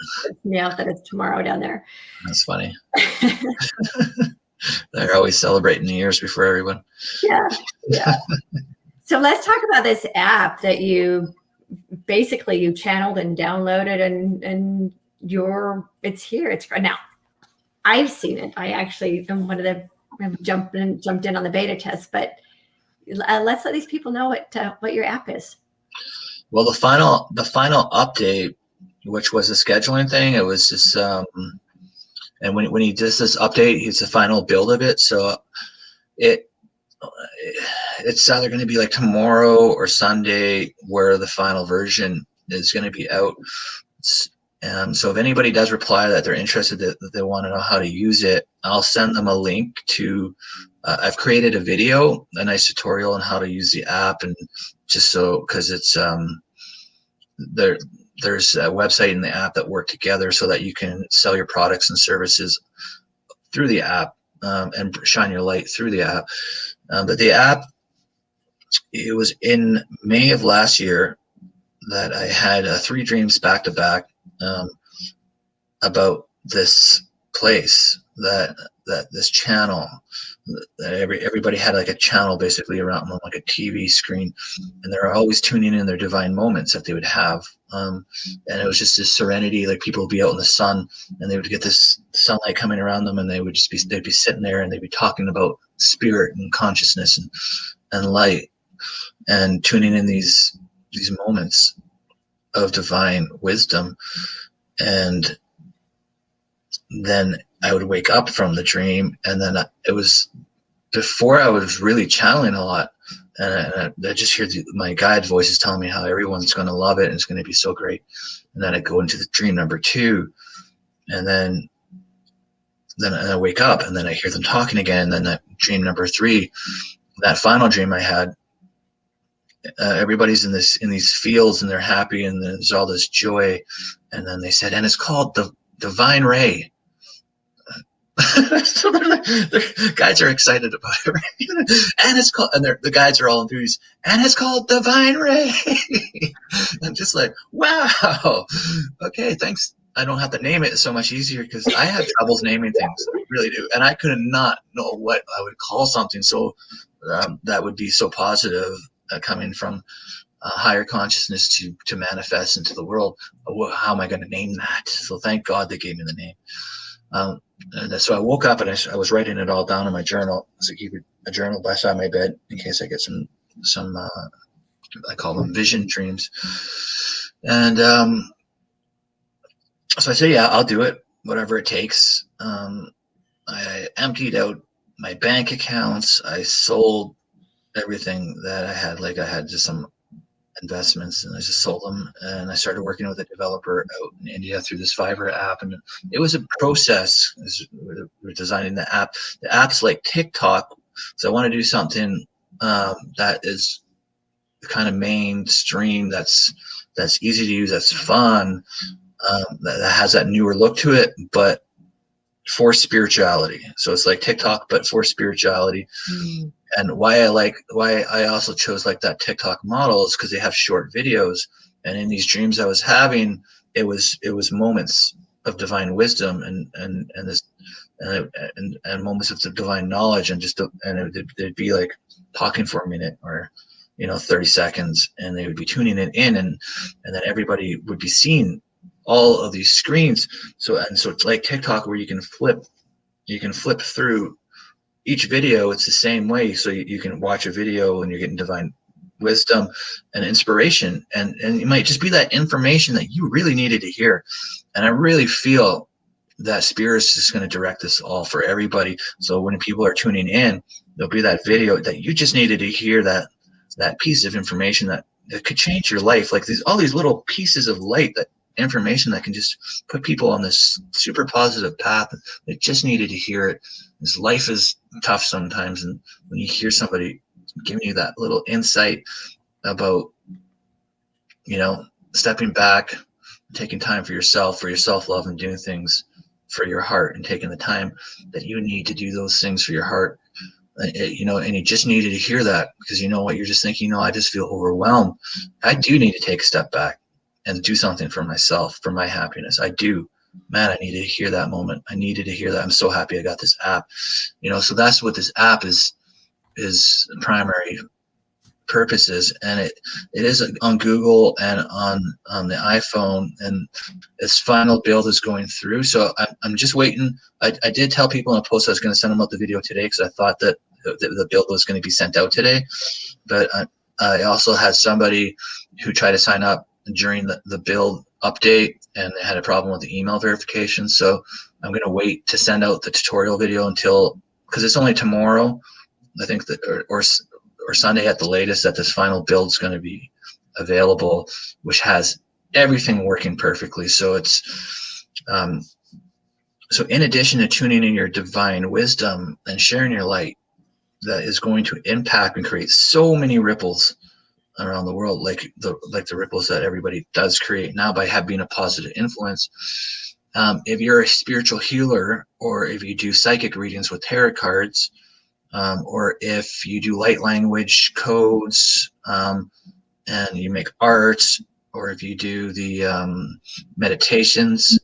Yeah, that it's tomorrow down there. That's funny. They're always celebrating New Year's before everyone. Yeah. So let's talk about this app that you channeled and downloaded, and it's here. It's right now. I've seen it. I actually am one of the jumped in on the beta test, but let's let these people know what your app is. Well, the final update, which was a scheduling thing, it was just and when he does this update, it's the final build of it. So it's either going to be like tomorrow or Sunday where the final version is going to be out. So if anybody does reply that they're interested, that they want to know how to use it, I'll send them a link to, I've created a video, a nice tutorial on how to use the app, and just so, because it's, there's a website in the app that work together so that you can sell your products and services through the app, and shine your light through the app. But the app, it was in May of last year that I had 3 dreams back to back about this place, that this channel, that everybody had like a channel basically around them, like a TV screen, and they're always tuning in their divine moments that they would have, and it was just this serenity, like people would be out in the sun and they would get this sunlight coming around them, and they'd be sitting there and they'd be talking about spirit and consciousness and light, and tuning in these moments of divine wisdom. And then I would wake up from the dream, and then it was before I was really channeling a lot, and I just hear my guide voices telling me how everyone's going to love it and it's going to be so great. And then I go into the dream number 2, and then I wake up, and then I hear them talking again. And then that dream number 3, that final dream I had, everybody's in these fields and they're happy and there's all this joy, and then they said, and it's called the Divine Ray. So the guides are excited about it, right? And it's called, and the guides are all enthused, and it's called Divine Ray. I'm just like, wow, okay, thanks. I don't have to name it. It's so much easier because I have troubles naming things. I really do. And I could not know what I would call something so that would be so positive coming from higher consciousness to manifest into the world. How am I going to name that? So thank God they gave me the name. And so I woke up and I was writing it all down in my journal. So I keep a journal beside my bed in case I get some I call them vision dreams. And so I say, yeah, I'll do it, whatever it takes. I emptied out my bank accounts. I sold everything that I had. Like I had just some investments and I just sold them. And I started working with a developer out in India through this Fiverr app. And it was a process. We're designing the app. The app's like TicToc. So I want to do something that is kind of mainstream, that's easy to use, that's fun, that has that newer look to it, but for spirituality. So it's like TikTok, but for spirituality. And why I also chose like that TikTok model is because they have short videos. And in these dreams I was having, it was moments of divine wisdom and this and moments of the divine knowledge, and it'd be like talking for a minute or 30 seconds, and they would be tuning it in, and then everybody would be seeing all of these screens. So it's like TikTok where you can flip through each video. It's the same way. So you can watch a video and you're getting divine wisdom and inspiration, and it might just be that information that you really needed to hear. And I really feel that spirit is just going to direct this all for everybody. So when people are tuning in, there'll be that video that you just needed to hear, that piece of information that could change your life. Like all these little pieces of light, that information that can just put people on this super positive path. They just needed to hear it. This life is tough sometimes, and when you hear somebody giving you that little insight about stepping back, taking time for yourself, for your self-love, and doing things for your heart, and taking the time that you need to do those things for your heart, and you just needed to hear that, because what you're just thinking, I just feel overwhelmed. I do need to take a step back and do something for myself, for my happiness. I do. Man, I needed to hear that moment. I needed to hear that. I'm so happy I got this app. So that's what this app is primary purpose is. And it is on Google and on the iPhone, and its final build is going through. So I'm just waiting. I did tell people in a post I was going to send them out the video today, because I thought that the build was going to be sent out today. But I also had somebody who tried to sign up during the build update, and they had a problem with the email verification. So I'm going to wait to send out the tutorial video because it's only tomorrow, I think, that or Sunday at the latest, that this final build is going to be available, which has everything working perfectly. So it's so in addition to tuning in your divine wisdom and sharing your light, that is going to impact and create so many ripples around the world, like the ripples that everybody does create now by being a positive influence. If you're a spiritual healer, or if you do psychic readings with tarot cards, or if you do light language codes, and you make art, or if you do the meditations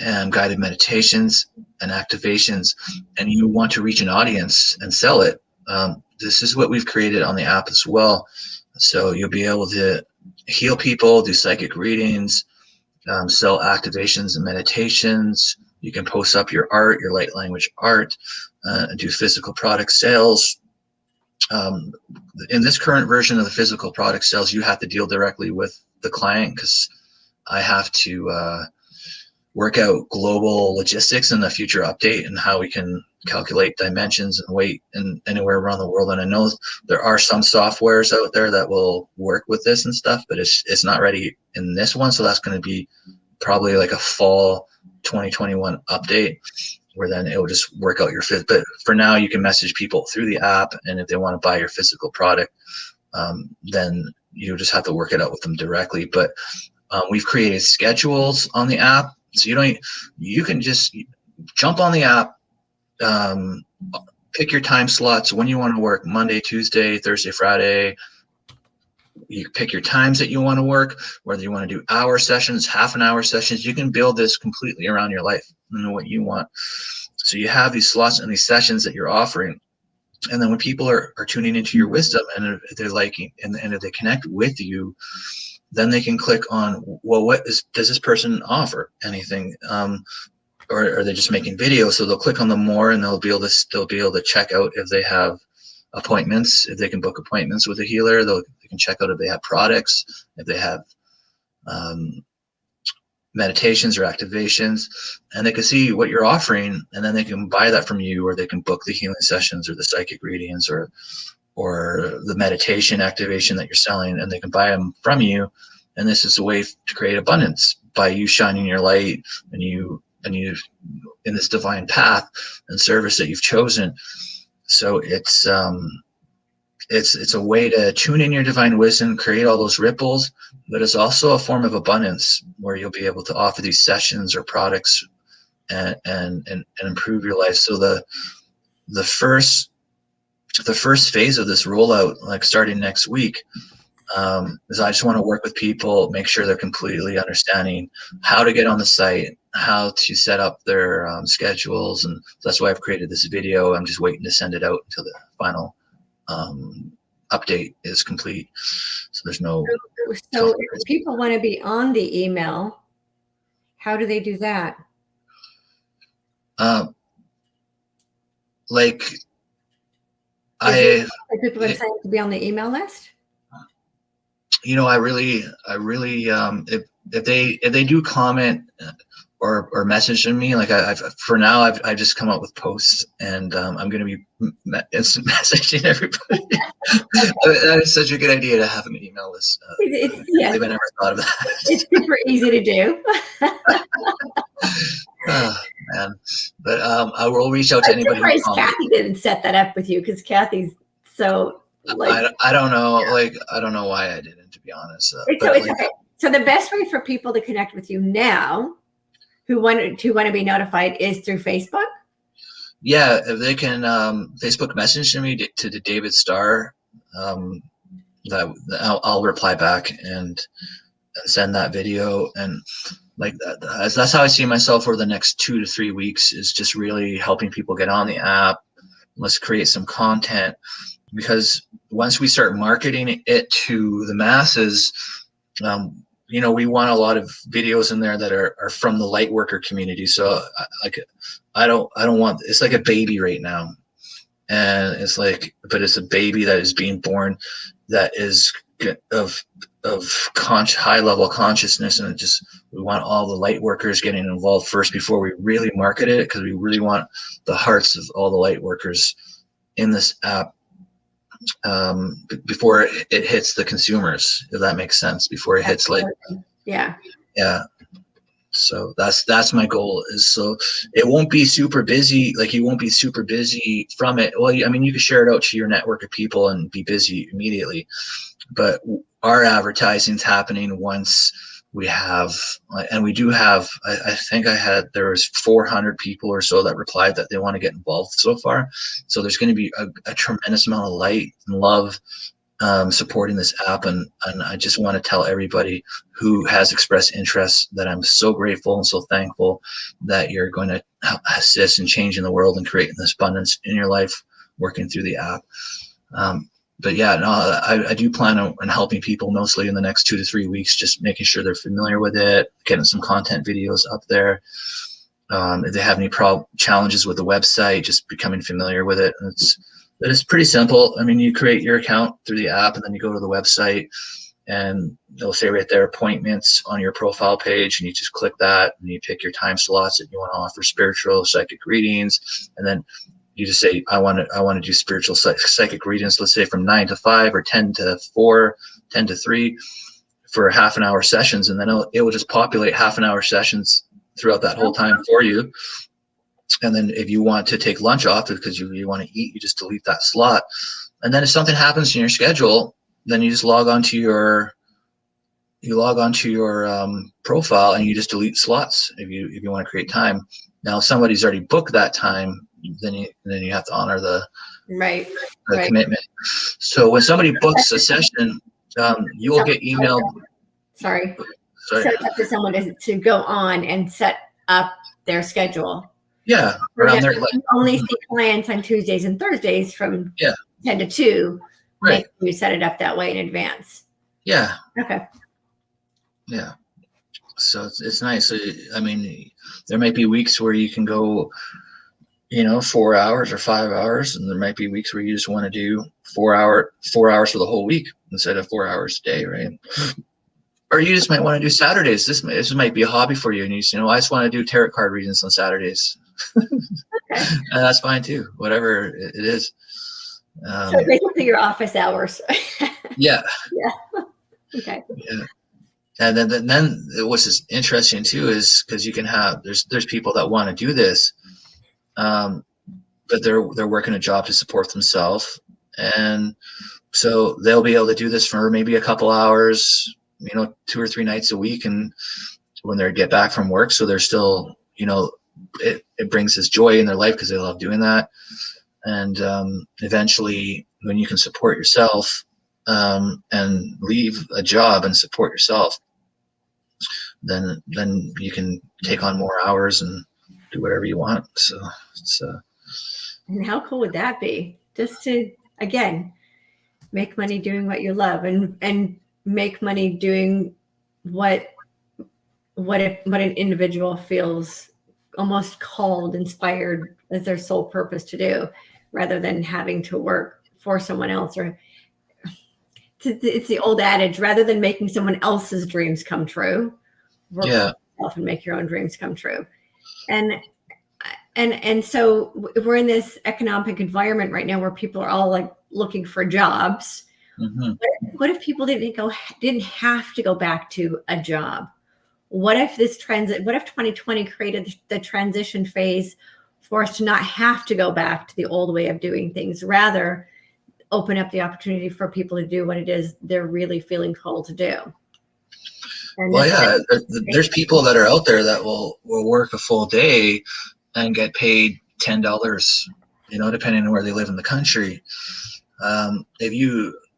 and guided meditations and activations, and you want to reach an audience and sell it, this is what we've created on the app as well. So you'll be able to heal people, do psychic readings, sell activations and meditations. You can post up your art, your light language art, and do physical product sales. In this current version of the physical product sales, you have to deal directly with the client, because I have to work out global logistics in the future update, and how we can calculate dimensions and weight and anywhere around the world. And I know there are some softwares out there that will work with this and stuff, but it's not ready in this one. So that's going to be probably like a fall 2021 update, where then it will just work out your fit. But for now, you can message people through the app, and if they want to buy your physical product, then you just have to work it out with them directly. But we've created schedules on the app, so you can just jump on the app, pick your time slots when you want to work: Monday, Tuesday, Thursday, Friday, You pick your times that you want to work, whether you want to do hour sessions, half an hour sessions. You can build this completely around your life and what you want. So you have these slots and these sessions that you're offering. And then when people are tuning into your wisdom, and if they're liking, and if they connect with you, then they can click on, well, does this person offer anything? Or are they just making videos? So they'll click on the more, and they'll be able to check out if they have appointments, if they can book appointments with a healer. They can check out if they have products, if they have meditations or activations, and they can see what you're offering, and then they can buy that from you, or they can book the healing sessions or the psychic readings or the meditation activation that you're selling, and they can buy them from you. And this is a way to create abundance by you shining your light and you in this divine path and service that you've chosen. So it's a way to tune in your divine wisdom, create all those ripples, but it's also a form of abundance where you'll be able to offer these sessions or products and improve your life. So the first phase of this rollout, like starting next week, is I just want to work with people, make sure they're completely understanding how to get on the site, how to set up their schedules. And that's why I've created this video. I'm just waiting to send it out until the final update is complete. So there's no. So if people want to be on the email, how do they do that? Like people going to sign up to be on the email list? I really, if they do comment or message me, like I've just come up with posts, and I'm going to be instant messaging everybody. That is such a good idea to have an email list. I've never thought of that. It's super easy to do. Oh, man. But I will reach out to anybody. Kathy didn't set that up with you, because Kathy's so like. I don't know. Yeah. Like, I don't know why I didn't, to be honest. Okay. So the best way for people to connect with you now, who want to be notified, is through Facebook. Yeah, if they can Facebook message me to the David Starr, that I'll reply back and send that video. And like that's how I see myself for the next 2 to 3 weeks, is just really helping people get on the app. Let's create some content, because once we start marketing it to the masses, we want a lot of videos in there that are from the light worker community. So I don't want, it's like a baby right now, and it's like, but it's a baby that is being born that is of high level consciousness, and we want all the light workers getting involved first before we really market it, because we really want the hearts of all the light workers in this app before it hits the consumers, if that makes sense, before it hits yeah. So that's my goal, is so it won't be super busy. Like, you won't be super busy from it. Well, I mean, you can share it out to your network of people and be busy immediately, but our advertising's happening once we have, and we do have, I think there was 400 people or so that replied that they want to get involved so far. So there's going to be a tremendous amount of light and love supporting this app. And I just want to tell everybody who has expressed interest that I'm so grateful and so thankful that you're going to assist in changing the world and creating this abundance in your life, working through the app. But yeah, no, I do plan on helping people mostly in the next 2 to 3 weeks, just making sure they're familiar with it, getting some content videos up there. If they have any challenges with the website, just becoming familiar with it. It's pretty simple. I mean, you create your account through the app, and then you go to the website, and they'll say right there, appointments on your profile page, and you just click that, and you pick your time slots that you want to offer spiritual, psychic readings, and then you just say, I want to do spiritual psychic readings, let's say from 9 to 5 or 10 to 4, 10 to 3 for half an hour sessions. And then it will just populate half an hour sessions throughout that whole time for you. And then if you want to take lunch off because you want to eat, you just delete that slot. And then if something happens in your schedule, then you just log onto your profile, and you just delete slots if you want to create time. Now, if somebody's already booked that time, then you have to honor the commitment. So when somebody books a session, You will get emailed. Sorry. Sorry. Set up to someone to go on and set up their schedule. Yeah, around there. You only see clients on Tuesdays and Thursdays from 10 to 2. Right. Make you set it up that way in advance. Yeah. Okay. Yeah. So it's nice. I mean, there might be weeks where you can go, 4 hours or 5 hours, and there might be weeks where you just want to do 4 hours for the whole week instead of 4 hours a day, right? Or you just might want to do Saturdays. This might be a hobby for you, and I just want to do tarot card readings on Saturdays. Okay. And that's fine too, whatever it is. So basically your office hours. Yeah. Yeah. Okay. Yeah. And then what's interesting too is because you can have there's people that want to do this, but they're working a job to support themselves, and so they'll be able to do this for maybe a couple hours, 2 or 3 nights a week, and when they get back from work, so they're still, it brings this joy in their life because they love doing that, and eventually when you can support yourself and leave a job and support yourself, then you can take on more hours and do whatever you want. So it's and how cool would that be? Just to, again, make money doing what you love, and make money doing what an individual feels almost called, inspired as their sole purpose to do, rather than having to work for someone else. Or it's the old adage, rather than making someone else's dreams come true, work for yourself and make your own dreams come true. And so we're in this economic environment right now where people are all like looking for jobs. Mm-hmm. What if people didn't have to go back to a job? What if 2020 created the transition phase for us to not have to go back to the old way of doing things, rather open up the opportunity for people to do what it is they're really feeling called to do? And well, yeah, there's people that are out there that will work a full day and get paid $10, depending on where they live in the country.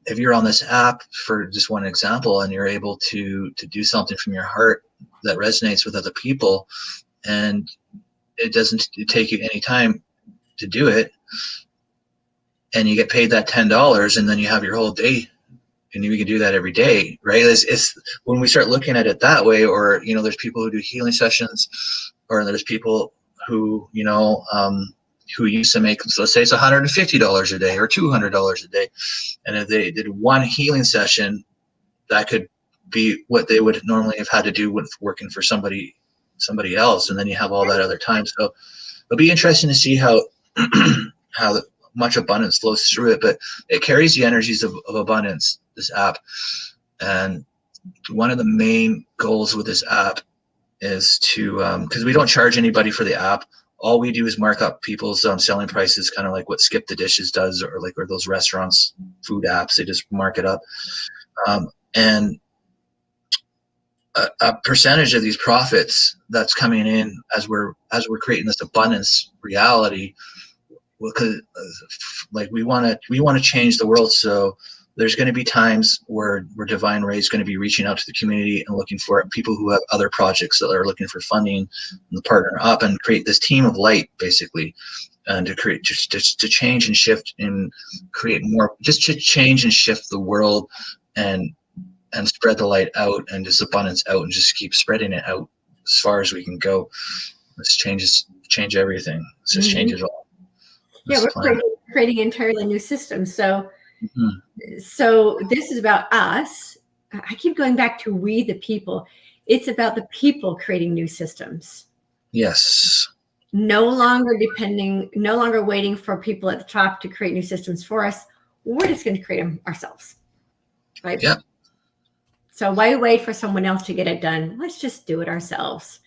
If you're on this app, for just one example, and you're able to do something from your heart that resonates with other people, and it doesn't take you any time to do it, and you get paid that $10, and then you have your whole day, and you can do that every day, right? It's when we start looking at it that way, or there's people who do healing sessions, or there's people who who used to make, so let's say it's $150 a day or $200 a day, and if they did one healing session, that could be what they would normally have had to do with working for somebody else, and then you have all that other time. So it'll be interesting to see how much abundance flows through it, but it carries the energies of abundance, this app. And one of the main goals with this app is to, because we don't charge anybody for the app. All we do is mark up people's selling prices, kind of like what Skip the Dishes does, or those restaurants, food apps. They just mark it up, and a percentage of these profits that's coming in as we're creating this abundance reality, because we want to change the world. So there's going to be times where Divine Ray is going to be reaching out to the community and looking for people who have other projects that are looking for funding, and partner up and create this team of light, basically, and to create just to change and shift and create more, just to change and shift the world and spread the light out and this abundance out, and just keep spreading it out as far as we can go. Let's change everything. Let's just change it all. Yeah, we're creating entirely new systems. So. Mm-hmm. So this is about us. I keep going back to we the people. It's about the people creating new systems. Yes. No longer waiting for people at the top to create new systems for us. We're just going to create them ourselves. Right? Yep. So why wait for someone else to get it done? Let's just do it ourselves.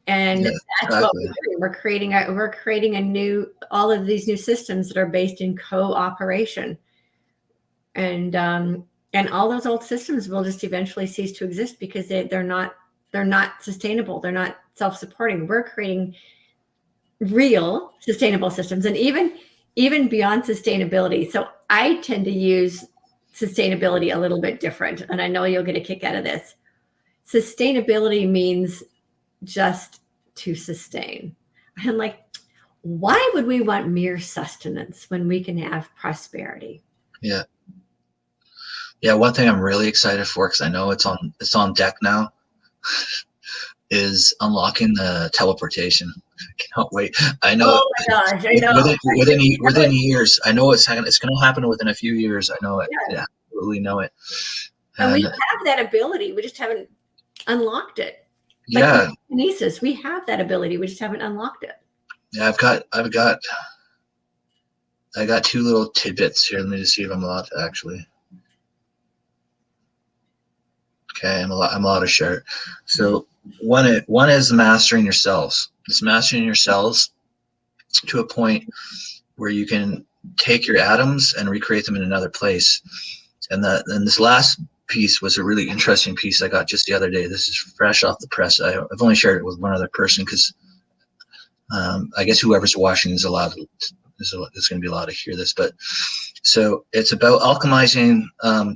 And that's what we're doing. We're creating all of these new systems that are based in cooperation. And all those old systems will just eventually cease to exist because they're not sustainable. They're not self-supporting. We're creating real sustainable systems, and even beyond sustainability. So I tend to use sustainability a little bit different, and I know you'll get a kick out of this. Sustainability means just to sustain. And like, why would we want mere sustenance when we can have prosperity? Yeah. Yeah. One thing I'm really excited for, because I know it's on deck now, is unlocking the teleportation. I cannot wait. I know. Oh my gosh, I know. Within years. I know it's going to happen within a few years. I know it. Yeah. Yeah, absolutely know it. And we have that ability. We just haven't unlocked it. Like yeah. Kinesis, we have that ability. We just haven't unlocked it. Yeah, I got two little tidbits here. Let me just see if I'm allowed to actually. Okay, I'm allowed to share it. So one is mastering yourselves. It's mastering yourselves to a point where you can take your atoms and recreate them in another place. And this last piece was a really interesting piece I got just the other day. This is fresh off the press. I've only shared it with one other person because I guess whoever's watching is going to be allowed to hear this. But so it's about alchemizing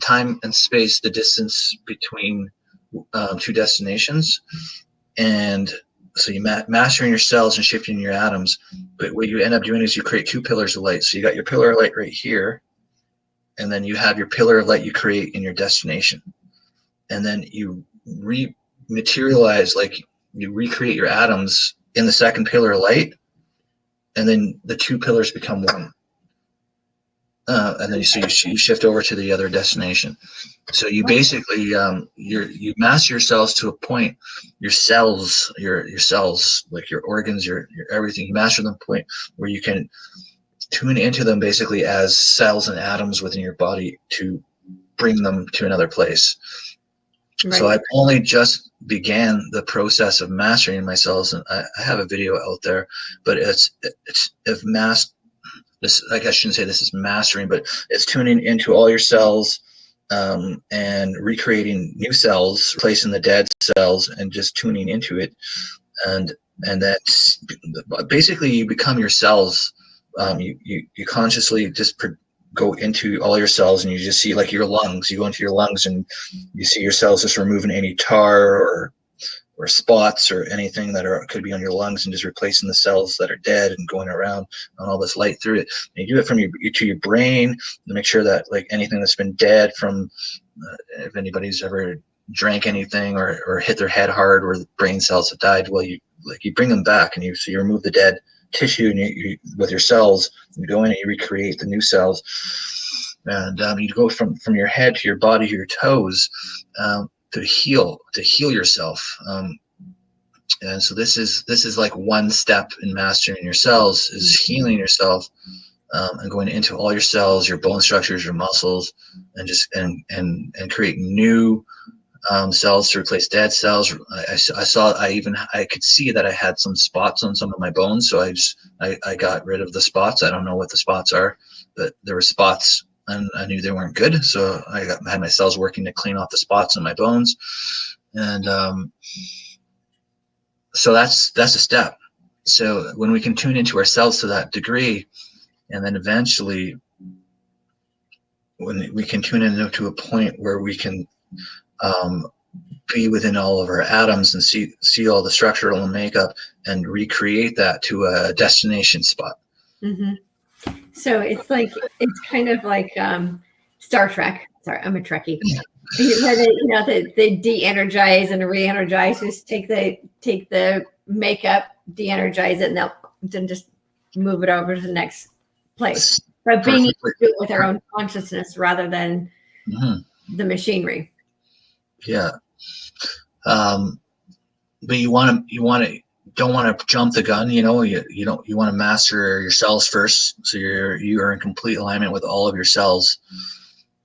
time and space, the distance between two destinations, and so you mastering your cells and shifting your atoms. But what you end up doing is you create two pillars of light. So you got your pillar of light right here, and then you have your pillar of light you create in your destination, and then you rematerialize, like you recreate your atoms in the second pillar of light, and then the two pillars become one. And then you shift over to the other destination. So you basically you master yourselves to a point. Your cells, your cells, like your organs, your everything. You master them to a point where you can tune into them basically as cells and atoms within your body to bring them to another place. Right. So I only just began the process of mastering my cells, and I have a video out there, but it's this, like, I shouldn't say this is mastering, but it's tuning into all your cells and recreating new cells, replacing the dead cells, and just tuning into it. And that's basically you become your cells. You consciously just go into all your cells, and you just see, like, your lungs. You go into your lungs and you see your cells just removing any tar or spots or anything that could be on your lungs, and just replacing the cells that are dead and going around on all this light through it. And you do it from to your brain to make sure that, like, anything that's been dead from if anybody's ever drank anything or hit their head hard where the brain cells have died, well, you bring them back, and you remove the dead tissue, and you with your cells, you go in and you recreate the new cells, and you go from your head to your body to your toes, to heal yourself. And so this is like one step in mastering your cells, is healing yourself, and going into all your cells, your bone structures, your muscles, and just and create new cells to replace dead cells. I could see that I had some spots on some of my bones, so I got rid of the spots. I don't know what the spots are, but there were spots, and I knew they weren't good, so I had my cells working to clean off the spots on my bones. And so that's a step. So when we can tune into ourselves to that degree, and then eventually when we can tune into a point where we can be within all of our atoms and see all the structural makeup and recreate that to a destination spot. Mm-hmm. So it's kind of like Star Trek. Sorry, I'm a Trekkie. They de-energize and re-energize. Just take the makeup, de-energize it, and they'll then just move it over to the next place. But being able to do it with our own consciousness rather than the machinery. Yeah. But you don't want to jump the gun. You want to master your cells first, so you are in complete alignment with all of your cells.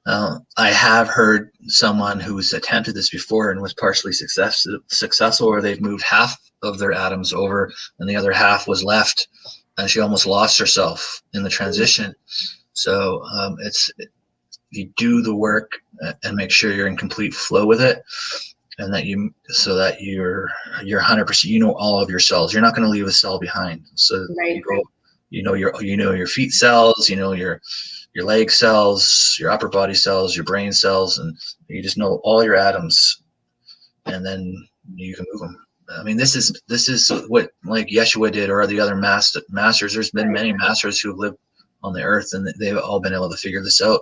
I have heard someone who's attempted this before and was partially successful, where they've moved half of their atoms over and the other half was left, and she almost lost herself in the transition. So you do the work and make sure you're in complete flow with it, and that you're 100%. You know all of your cells. You're not going to leave a cell behind. So right. You know your feet cells. You know your your leg cells, your upper body cells, your brain cells, and you just know all your atoms, and then you can move them. I mean, this is what like Yeshua did, or the other masters. There's been many masters who have lived on the earth, and they've all been able to figure this out.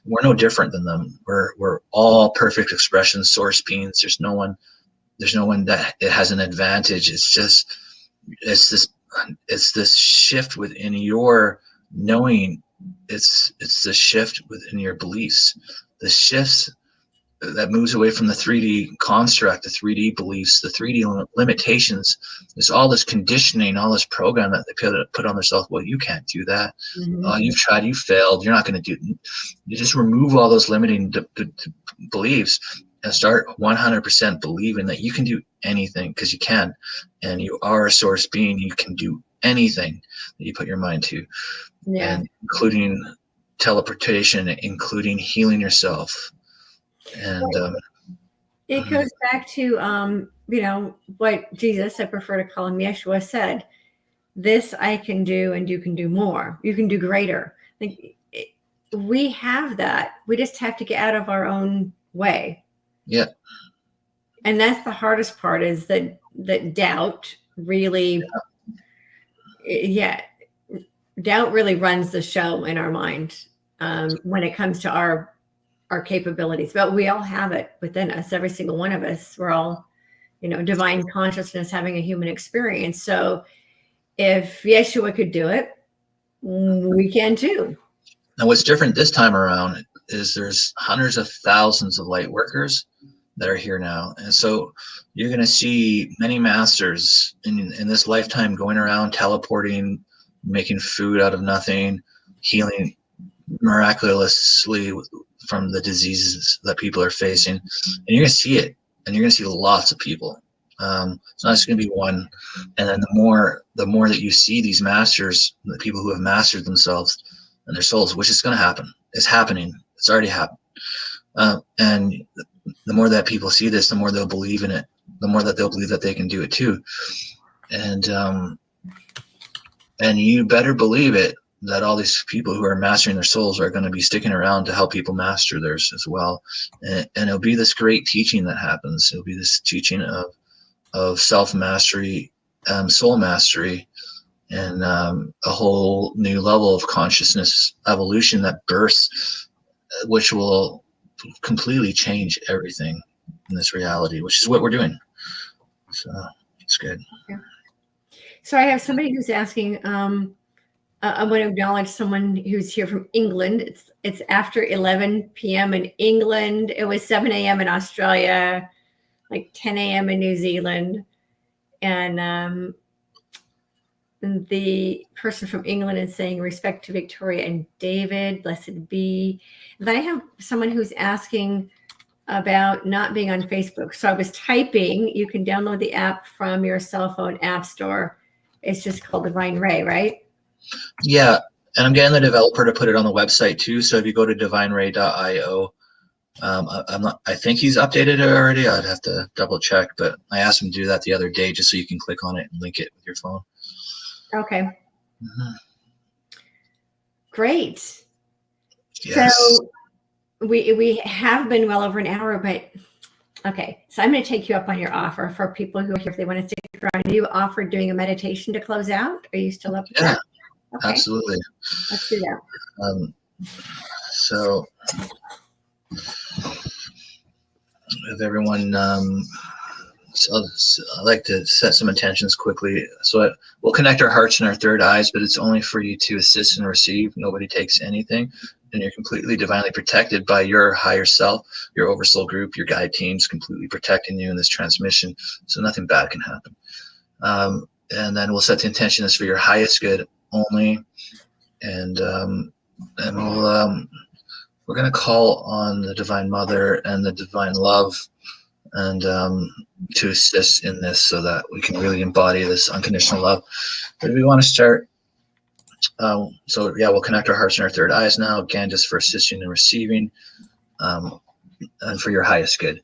We're no different than them. We're all perfect expression source beings. There's no one that it has an advantage. It's this shift within your knowing. It's the shift within your beliefs. The shifts that moves away from the 3D construct, the 3D beliefs, the 3D limitations. There's all this conditioning, all this program that they put on themselves. Well, you can't do that. You've tried, you failed. You're not going to do it. You just remove all those limiting beliefs and start 100% believing that you can do anything, because you can, and you are a source being. You can do anything that you put your mind to, and including teleportation, including healing yourself. And it goes back to what Jesus, I prefer to call him Yeshua, said, this I can do, and you can do more. You can do greater. We have that. We just have to get out of our own way. Yeah. And that's the hardest part, is that doubt really, doubt really runs the show in our mind when it comes to our capabilities. But we all have it within us, every single one of us. We're all, divine consciousness having a human experience. So if Yeshua could do it, we can too. Now, what's different this time around is there's hundreds of thousands of light workers that are here now. And so you're going to see many masters in this lifetime going around teleporting, making food out of nothing, healing miraculously from the diseases that people are facing. And you're going to see it, and you're going to see lots of people. It's not just going to be one. And then the more that you see these masters, the people who have mastered themselves and their souls, which is going to happen. It's happening. It's already happened. And the more that people see this, the more they'll believe in it, the more that they'll believe that they can do it too. And you better believe it, that all these people who are mastering their souls are going to be sticking around to help people master theirs as well. And it'll be this great teaching that happens. It'll be this teaching of self-mastery, soul mastery, and a whole new level of consciousness evolution that bursts, which will completely change everything in this reality, which is what we're doing. So it's good. Yeah. So I have somebody who's asking, I want to acknowledge someone who's here from England. It's after 11 p.m. in England. It was 7 a.m. in Australia, like 10 a.m. in New Zealand. And the person from England is saying, respect to Victoria and David, blessed be. And then I have someone who's asking about not being on Facebook. So I was typing, you can download the app from your cell phone app store. It's just called Divine Ray, right? Yeah, and I'm getting the developer to put it on the website too. So if you go to divineray.io, I think he's updated it already. I'd have to double check, but I asked him to do that the other day just so you can click on it and link it with your phone. Okay. Mm-hmm. Great. Yes. So we have been well over an hour, but okay. So I'm going to take you up on your offer for people who are here if they want to stick around. You offered doing a meditation to close out. Are you still up for that? Okay. Absolutely. Let's do that. So if everyone, so I'd like to set some intentions quickly. So we'll connect our hearts and our third eyes, but it's only for you to assist and receive. Nobody takes anything, and you're completely divinely protected by your higher self, your oversoul group, your guide teams, completely protecting you in this transmission, so nothing bad can happen. And then we'll set the intention as for your highest good only, and we're going to call on the Divine Mother and the Divine Love, and to assist in this so that we can really embody this unconditional love. But we want to start, so yeah, we'll connect our hearts and our third eyes now, again, just for assisting and receiving, and for your highest good.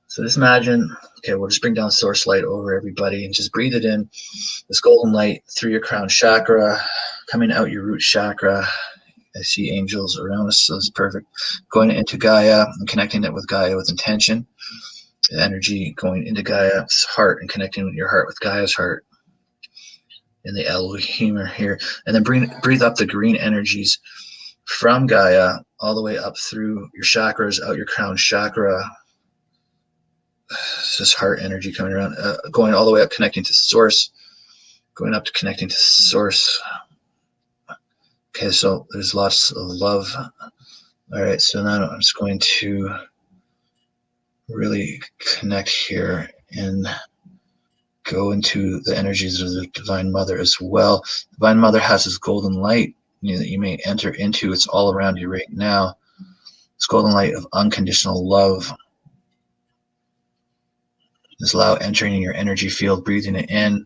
So just imagine, okay, we'll just bring down source light over everybody and just breathe it in, this golden light through your crown chakra, coming out your root chakra, I see angels around us, so it's perfect. Going into Gaia and connecting it with Gaia with intention. The energy going into Gaia's heart and connecting your heart with Gaia's heart. In the Elohim here. And then breathe up the green energies from Gaia all the way up through your chakras, out your crown chakra. It's this heart energy coming around, going all the way up, connecting to source, going up to connecting to source. Okay, so there's lots of love. All right, so now I'm just going to really connect here and go into the energies of the Divine Mother as well. Divine Mother has this golden light that you may enter into. It's all around you right now. This golden light of unconditional love. Just allow entering your energy field, breathing it in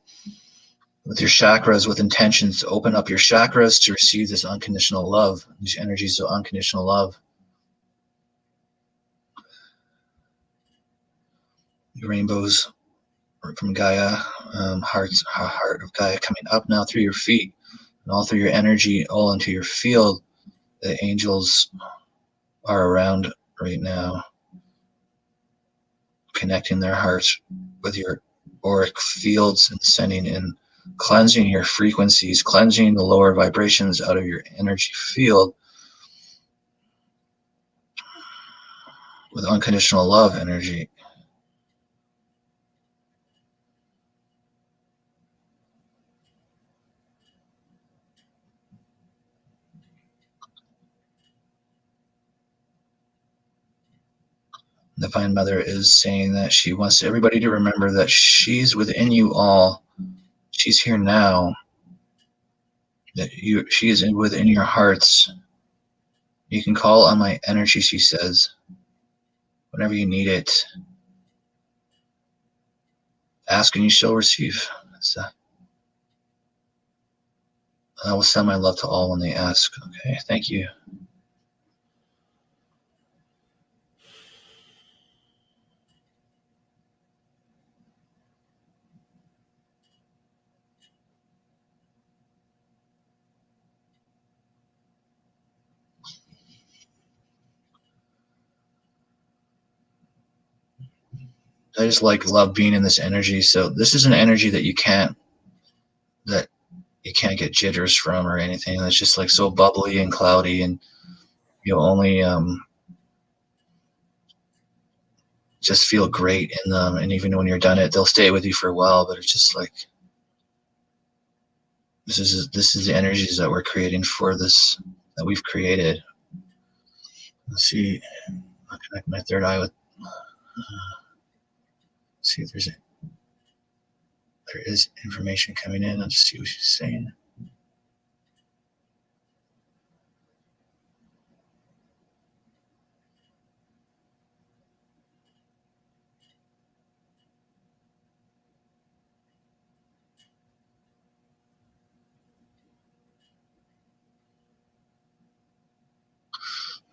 with your chakras, with intentions to open up your chakras to receive this unconditional love, these energies of unconditional love. The rainbows from Gaia, heart of Gaia coming up now through your feet and all through your energy, all into your field. The angels are around right now, connecting their hearts with your auric fields and sending in, cleansing your frequencies, cleansing the lower vibrations out of your energy field with unconditional love energy. The Divine Mother is saying that she wants everybody to remember that she's within you all. She's here now. That she is within your hearts. You can call on my energy, she says, whenever you need it. Ask and you shall receive. So, I will send my love to all when they ask. Okay, thank you. I just love being in this energy. So this is an energy that you can't get jitters from or anything. It's just like so bubbly and cloudy, and you'll only just feel great in them. And even when you're done it, they'll stay with you for a while. But it's just like this is the energies that we're creating for this, that we've created. Let's see. I'll connect my third eye with. See if there is information coming in. I'll just see what she's saying.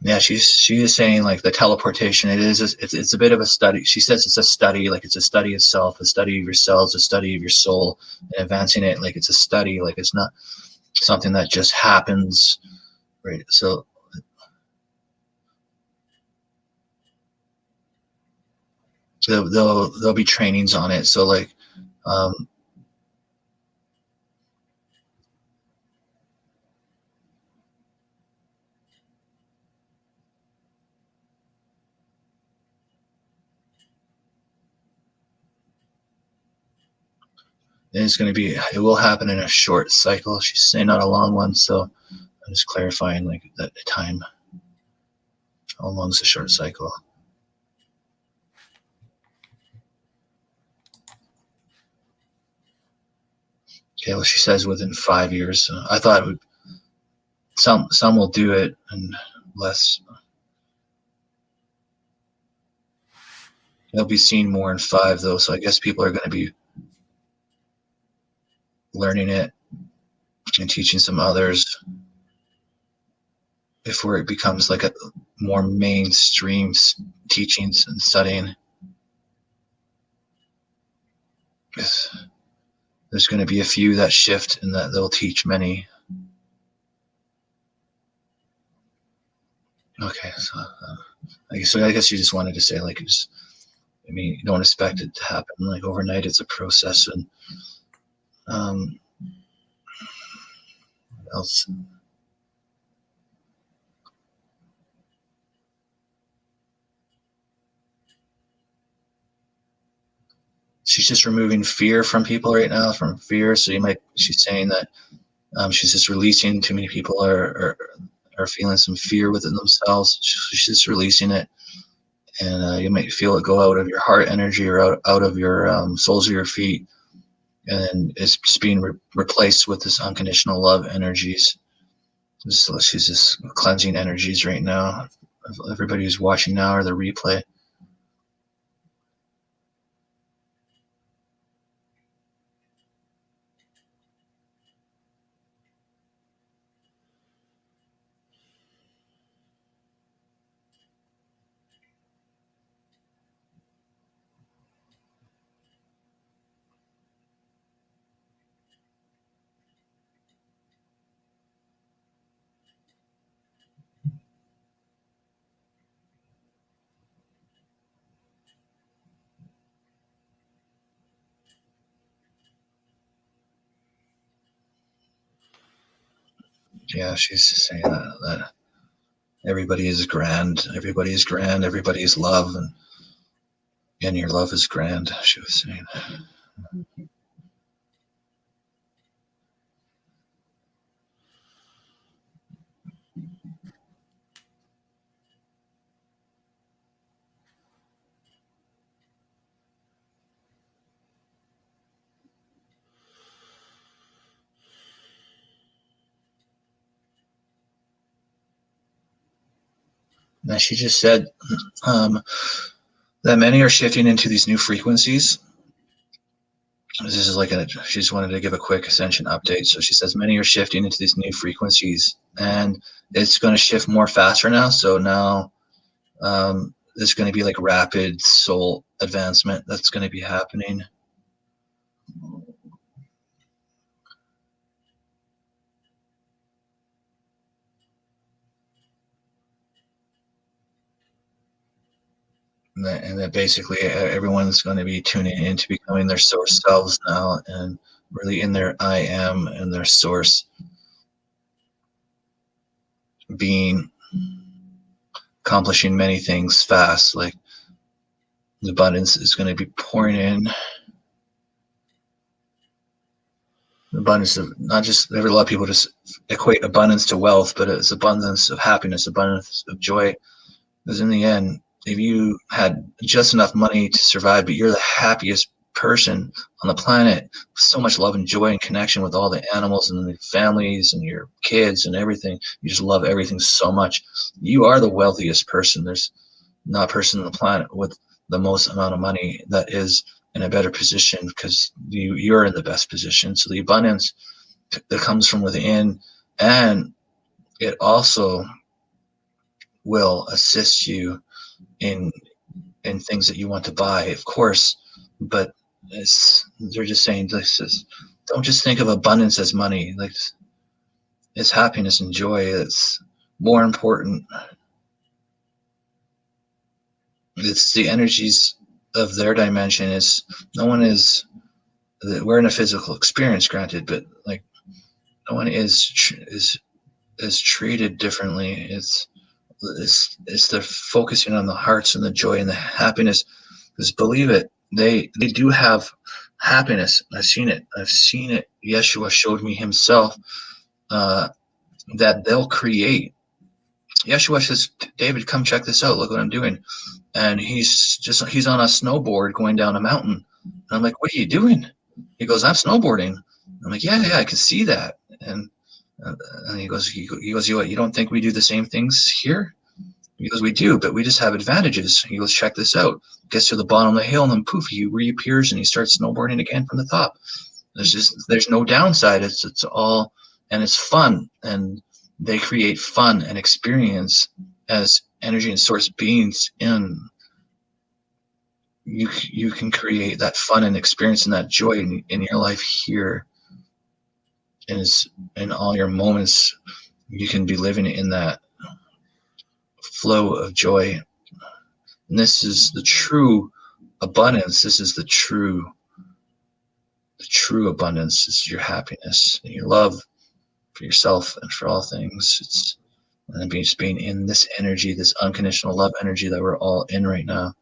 Yeah, she is saying like the teleportation. It's a bit of a study. She says it's a study, like it's a study of self, a study of yourselves, a study of your soul, and advancing it like it's a study, like it's not something that just happens, right? So there'll be trainings on it. So like and it will happen in a short cycle. She's saying not a long one. So I'm just clarifying like that time. How long's a short cycle? Okay, well, she says within 5 years. So I thought it would, some will do it and less. They'll be seen more in 5 though. So I guess people are going to be learning it and teaching some others before it becomes like a more mainstream teachings and studying. There's going to be a few that shift and that they'll teach many. Okay, so I guess you just wanted to say like it's. I mean, you don't expect it to happen like overnight. It's a process, and um, what else? She's just removing fear from people right now, from fear. So she's saying that she's just releasing. Too many people are feeling some fear within themselves. She's just releasing it, and you might feel it go out of your heart energy or out of your soles of your feet, and then it's just being replaced with this unconditional love energies. So she's just cleansing energies right now. Everybody who's watching now or the replay. Yeah, she's just saying that everybody is grand. Everybody is grand. Everybody is love, and your love is grand. She was saying. Now she just said um, that many are shifting into these new frequencies. This is like she just wanted to give a quick ascension update. So she says many are shifting into these new frequencies, and it's going to shift more faster now. So now there's going to be like rapid soul advancement that's going to be happening. And that basically everyone's going to be tuning into becoming their source selves now, and really in their I am and their source being, accomplishing many things fast. Like the abundance is going to be pouring in. Abundance of not just, a lot of people just equate abundance to wealth, but it's abundance of happiness, abundance of joy. Because in the end, if you had just enough money to survive, but you're the happiest person on the planet, so much love and joy and connection with all the animals and the families and your kids and everything, you just love everything so much, you are the wealthiest person. There's not a person on the planet with the most amount of money that is in a better position, because you're in the best position. So the abundance that comes from within, and it also will assist you in things that you want to buy, of course, but they're just saying this is, don't just think of abundance as money. Like it's happiness and joy. It's more important. It's the energies of their dimension. Is no one is. We're in a physical experience, granted, but like no one is treated differently. It's they're focusing on the hearts and the joy and the happiness. Because believe it, they do have happiness. I've seen it. Yeshua showed me himself that they'll create. Yeshua says, David, come check this out. Look what I'm doing. And he's on a snowboard going down a mountain. And I'm like, what are you doing? He goes, I'm snowboarding. I'm like, yeah, I can see that. And he goes, you don't think we do the same things here? He goes, we do, but we just have advantages. He goes, check this out. Gets to the bottom of the hill, and then poof, he reappears and he starts snowboarding again from the top. There's no downside. It's all, and it's fun, and they create fun and experience as energy and source beings. In you can create that fun and experience and that joy in your life here, and in all your moments, you can be living in that flow of joy. And this is the true abundance. This is the true abundance. This is your happiness and your love for yourself and for all things. It's and just being in this energy, this unconditional love energy that we're all in right now.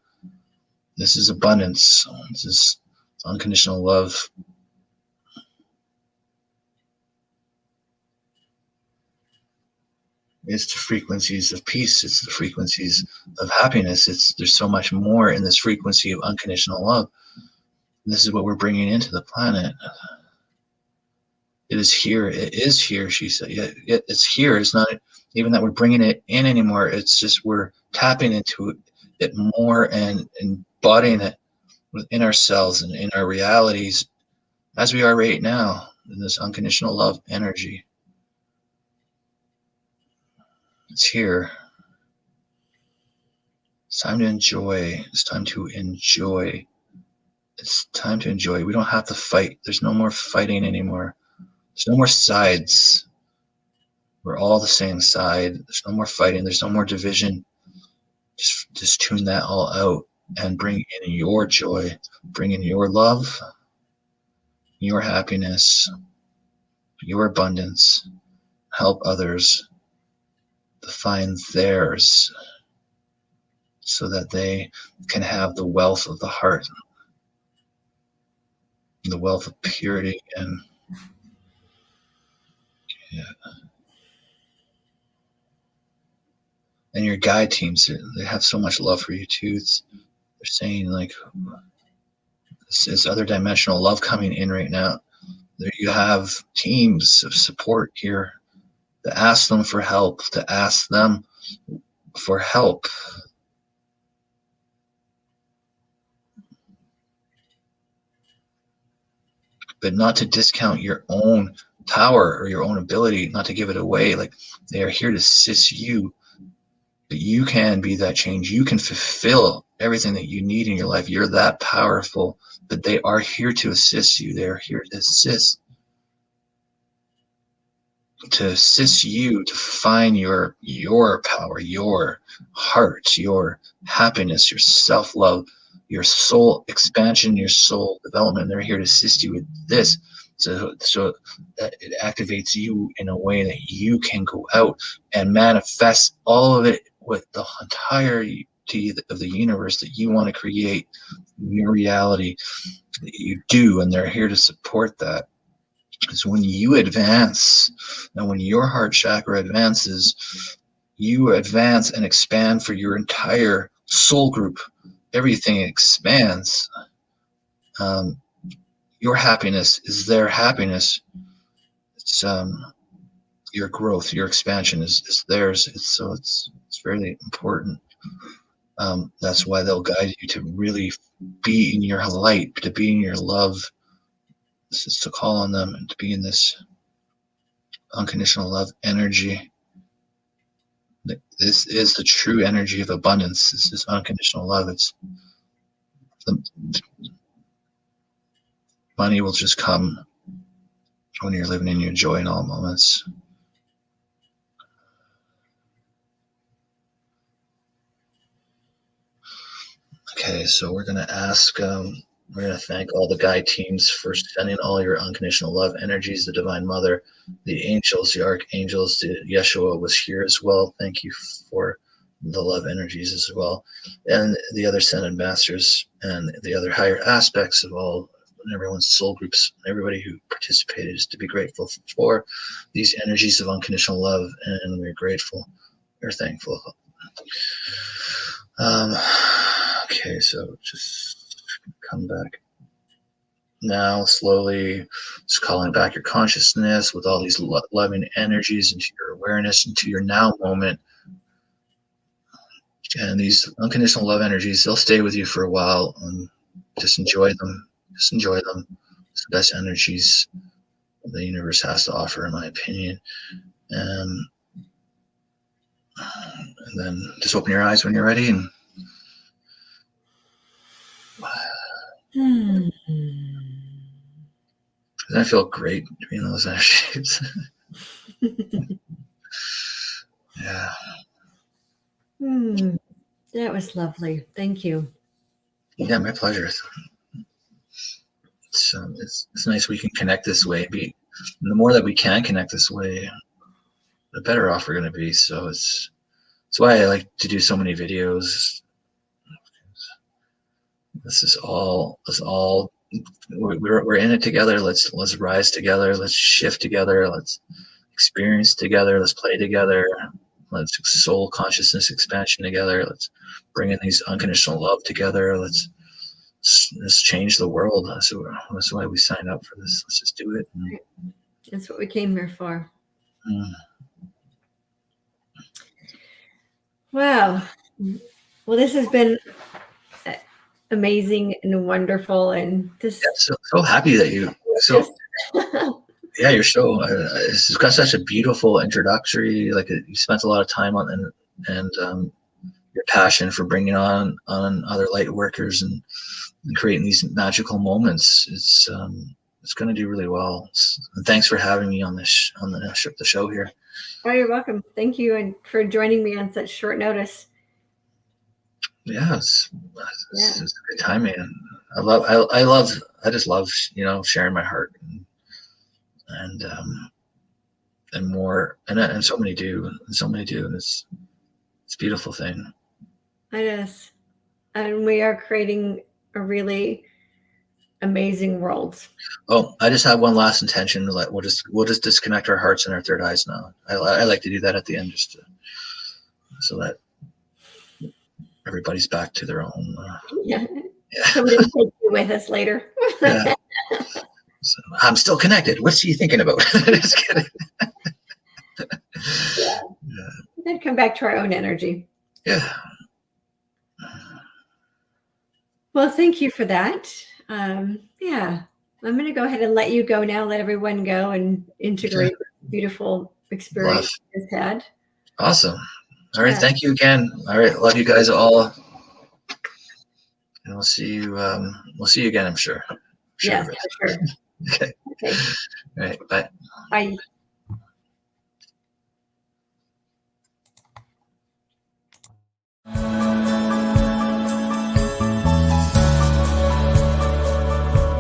This is abundance. This is unconditional love. It's the frequencies of peace. It's the frequencies of happiness. There's so much more in this frequency of unconditional love. And this is what we're bringing into the planet. It is here. It is here, she said. Yeah, it's here. It's not even that we're bringing it in anymore. It's just we're tapping into it more and embodying it within ourselves and in our realities as we are right now in this unconditional love energy. It's here. It's time to enjoy. It's time to enjoy. It's time to enjoy. We don't have to fight. There's no more fighting anymore. There's no more sides. We're all the same side. There's no more fighting. There's no more division. Just tune that all out and bring in your joy. Bring in your love, your happiness, your abundance. Help others to find theirs so that they can have the wealth of the heart, the wealth of purity and and your guide teams, they have so much love for you too. They're saying like this other dimensional love coming in right now. There you have teams of support here to ask them for help, to ask them for help. But not to discount your own power or your own ability, not to give it away. Like they are here to assist you. But you can be that change. You can fulfill everything that you need in your life. You're that powerful. But they are here to assist you. They are here to assist you to find your power, your heart, your happiness, your self-love, your soul expansion, your soul development. They're here to assist you with this. So that it activates you in a way that you can go out and manifest all of it with the entirety of the universe that you want to create, your reality that you do, and they're here to support that. Because when you advance, and when your heart chakra advances, you advance and expand for your entire soul group. Everything expands. Your happiness is their happiness. It's your growth, your expansion is theirs. It's very important. That's why they'll guide you to really be in your light, to be in your love. This is to call on them and to be in this unconditional love energy. This is the true energy of abundance. This is unconditional love. It's the money will just come when you're living in your joy in all moments. Okay, so we're going to ask, we're going to thank all the guide teams for sending all your unconditional love energies, the Divine Mother, the angels, the archangels, the Yeshua was here as well. Thank you for the love energies as well. And the other ascended masters and the other higher aspects of all everyone's soul groups, everybody who participated, is to be grateful for these energies of unconditional love, and we're grateful. We're thankful. Okay, so just come back now slowly, just calling back your consciousness with all these loving energies into your awareness, into your now moment. And these unconditional love energies, they'll stay with you for a while. Just enjoy them. Just enjoy them. It's the best energies the universe has to offer, in my opinion. And then just open your eyes when you're ready. And I feel great doing those energies. Yeah. That was lovely. Thank you. Yeah, my pleasure. It's nice we can connect this way. And the more that we can connect this way, the better off we're going to be. So it's why I like to do so many videos. This is all we're in it together. Let's rise together. Let's shift together. Let's experience together. Let's play together. Let's soul consciousness expansion together. Let's bring in these unconditional love together. Let's change the world. That's why we signed up for this. Let's just do it. That's what we came here for. Wow. Well, this has been amazing and wonderful, and this. Yeah, so happy that you. Yeah, your show it's got such a beautiful introductory. Like you spent a lot of time on and your passion for bringing on other light workers and creating these magical moments. It's going to do really well. And thanks for having me on the show here. Oh, you're welcome. Thank you, and for joining me on such short notice. Yeah, it's a good time, man. I just love sharing my heart and more, and so many do, and it's a beautiful thing. It is, and we are creating a really amazing world. Oh, I just have one last intention. We'll just disconnect our hearts and our third eyes now. I like to do that at the end, so that everybody's back to their own. Yeah. Somebody will take you with us later. Yeah. So, I'm still connected. What's he thinking about? Just kidding. Yeah. Then come back to our own energy. Yeah. Well, thank you for that. Yeah, I'm going to go ahead and let you go now. Let everyone go and integrate the beautiful experience you just had. Awesome. All right. Yeah. Thank you again. All right. Love you guys all. And we'll see you. We'll see you again, I'm sure. Yes, for sure. Okay. All right. Bye. Bye.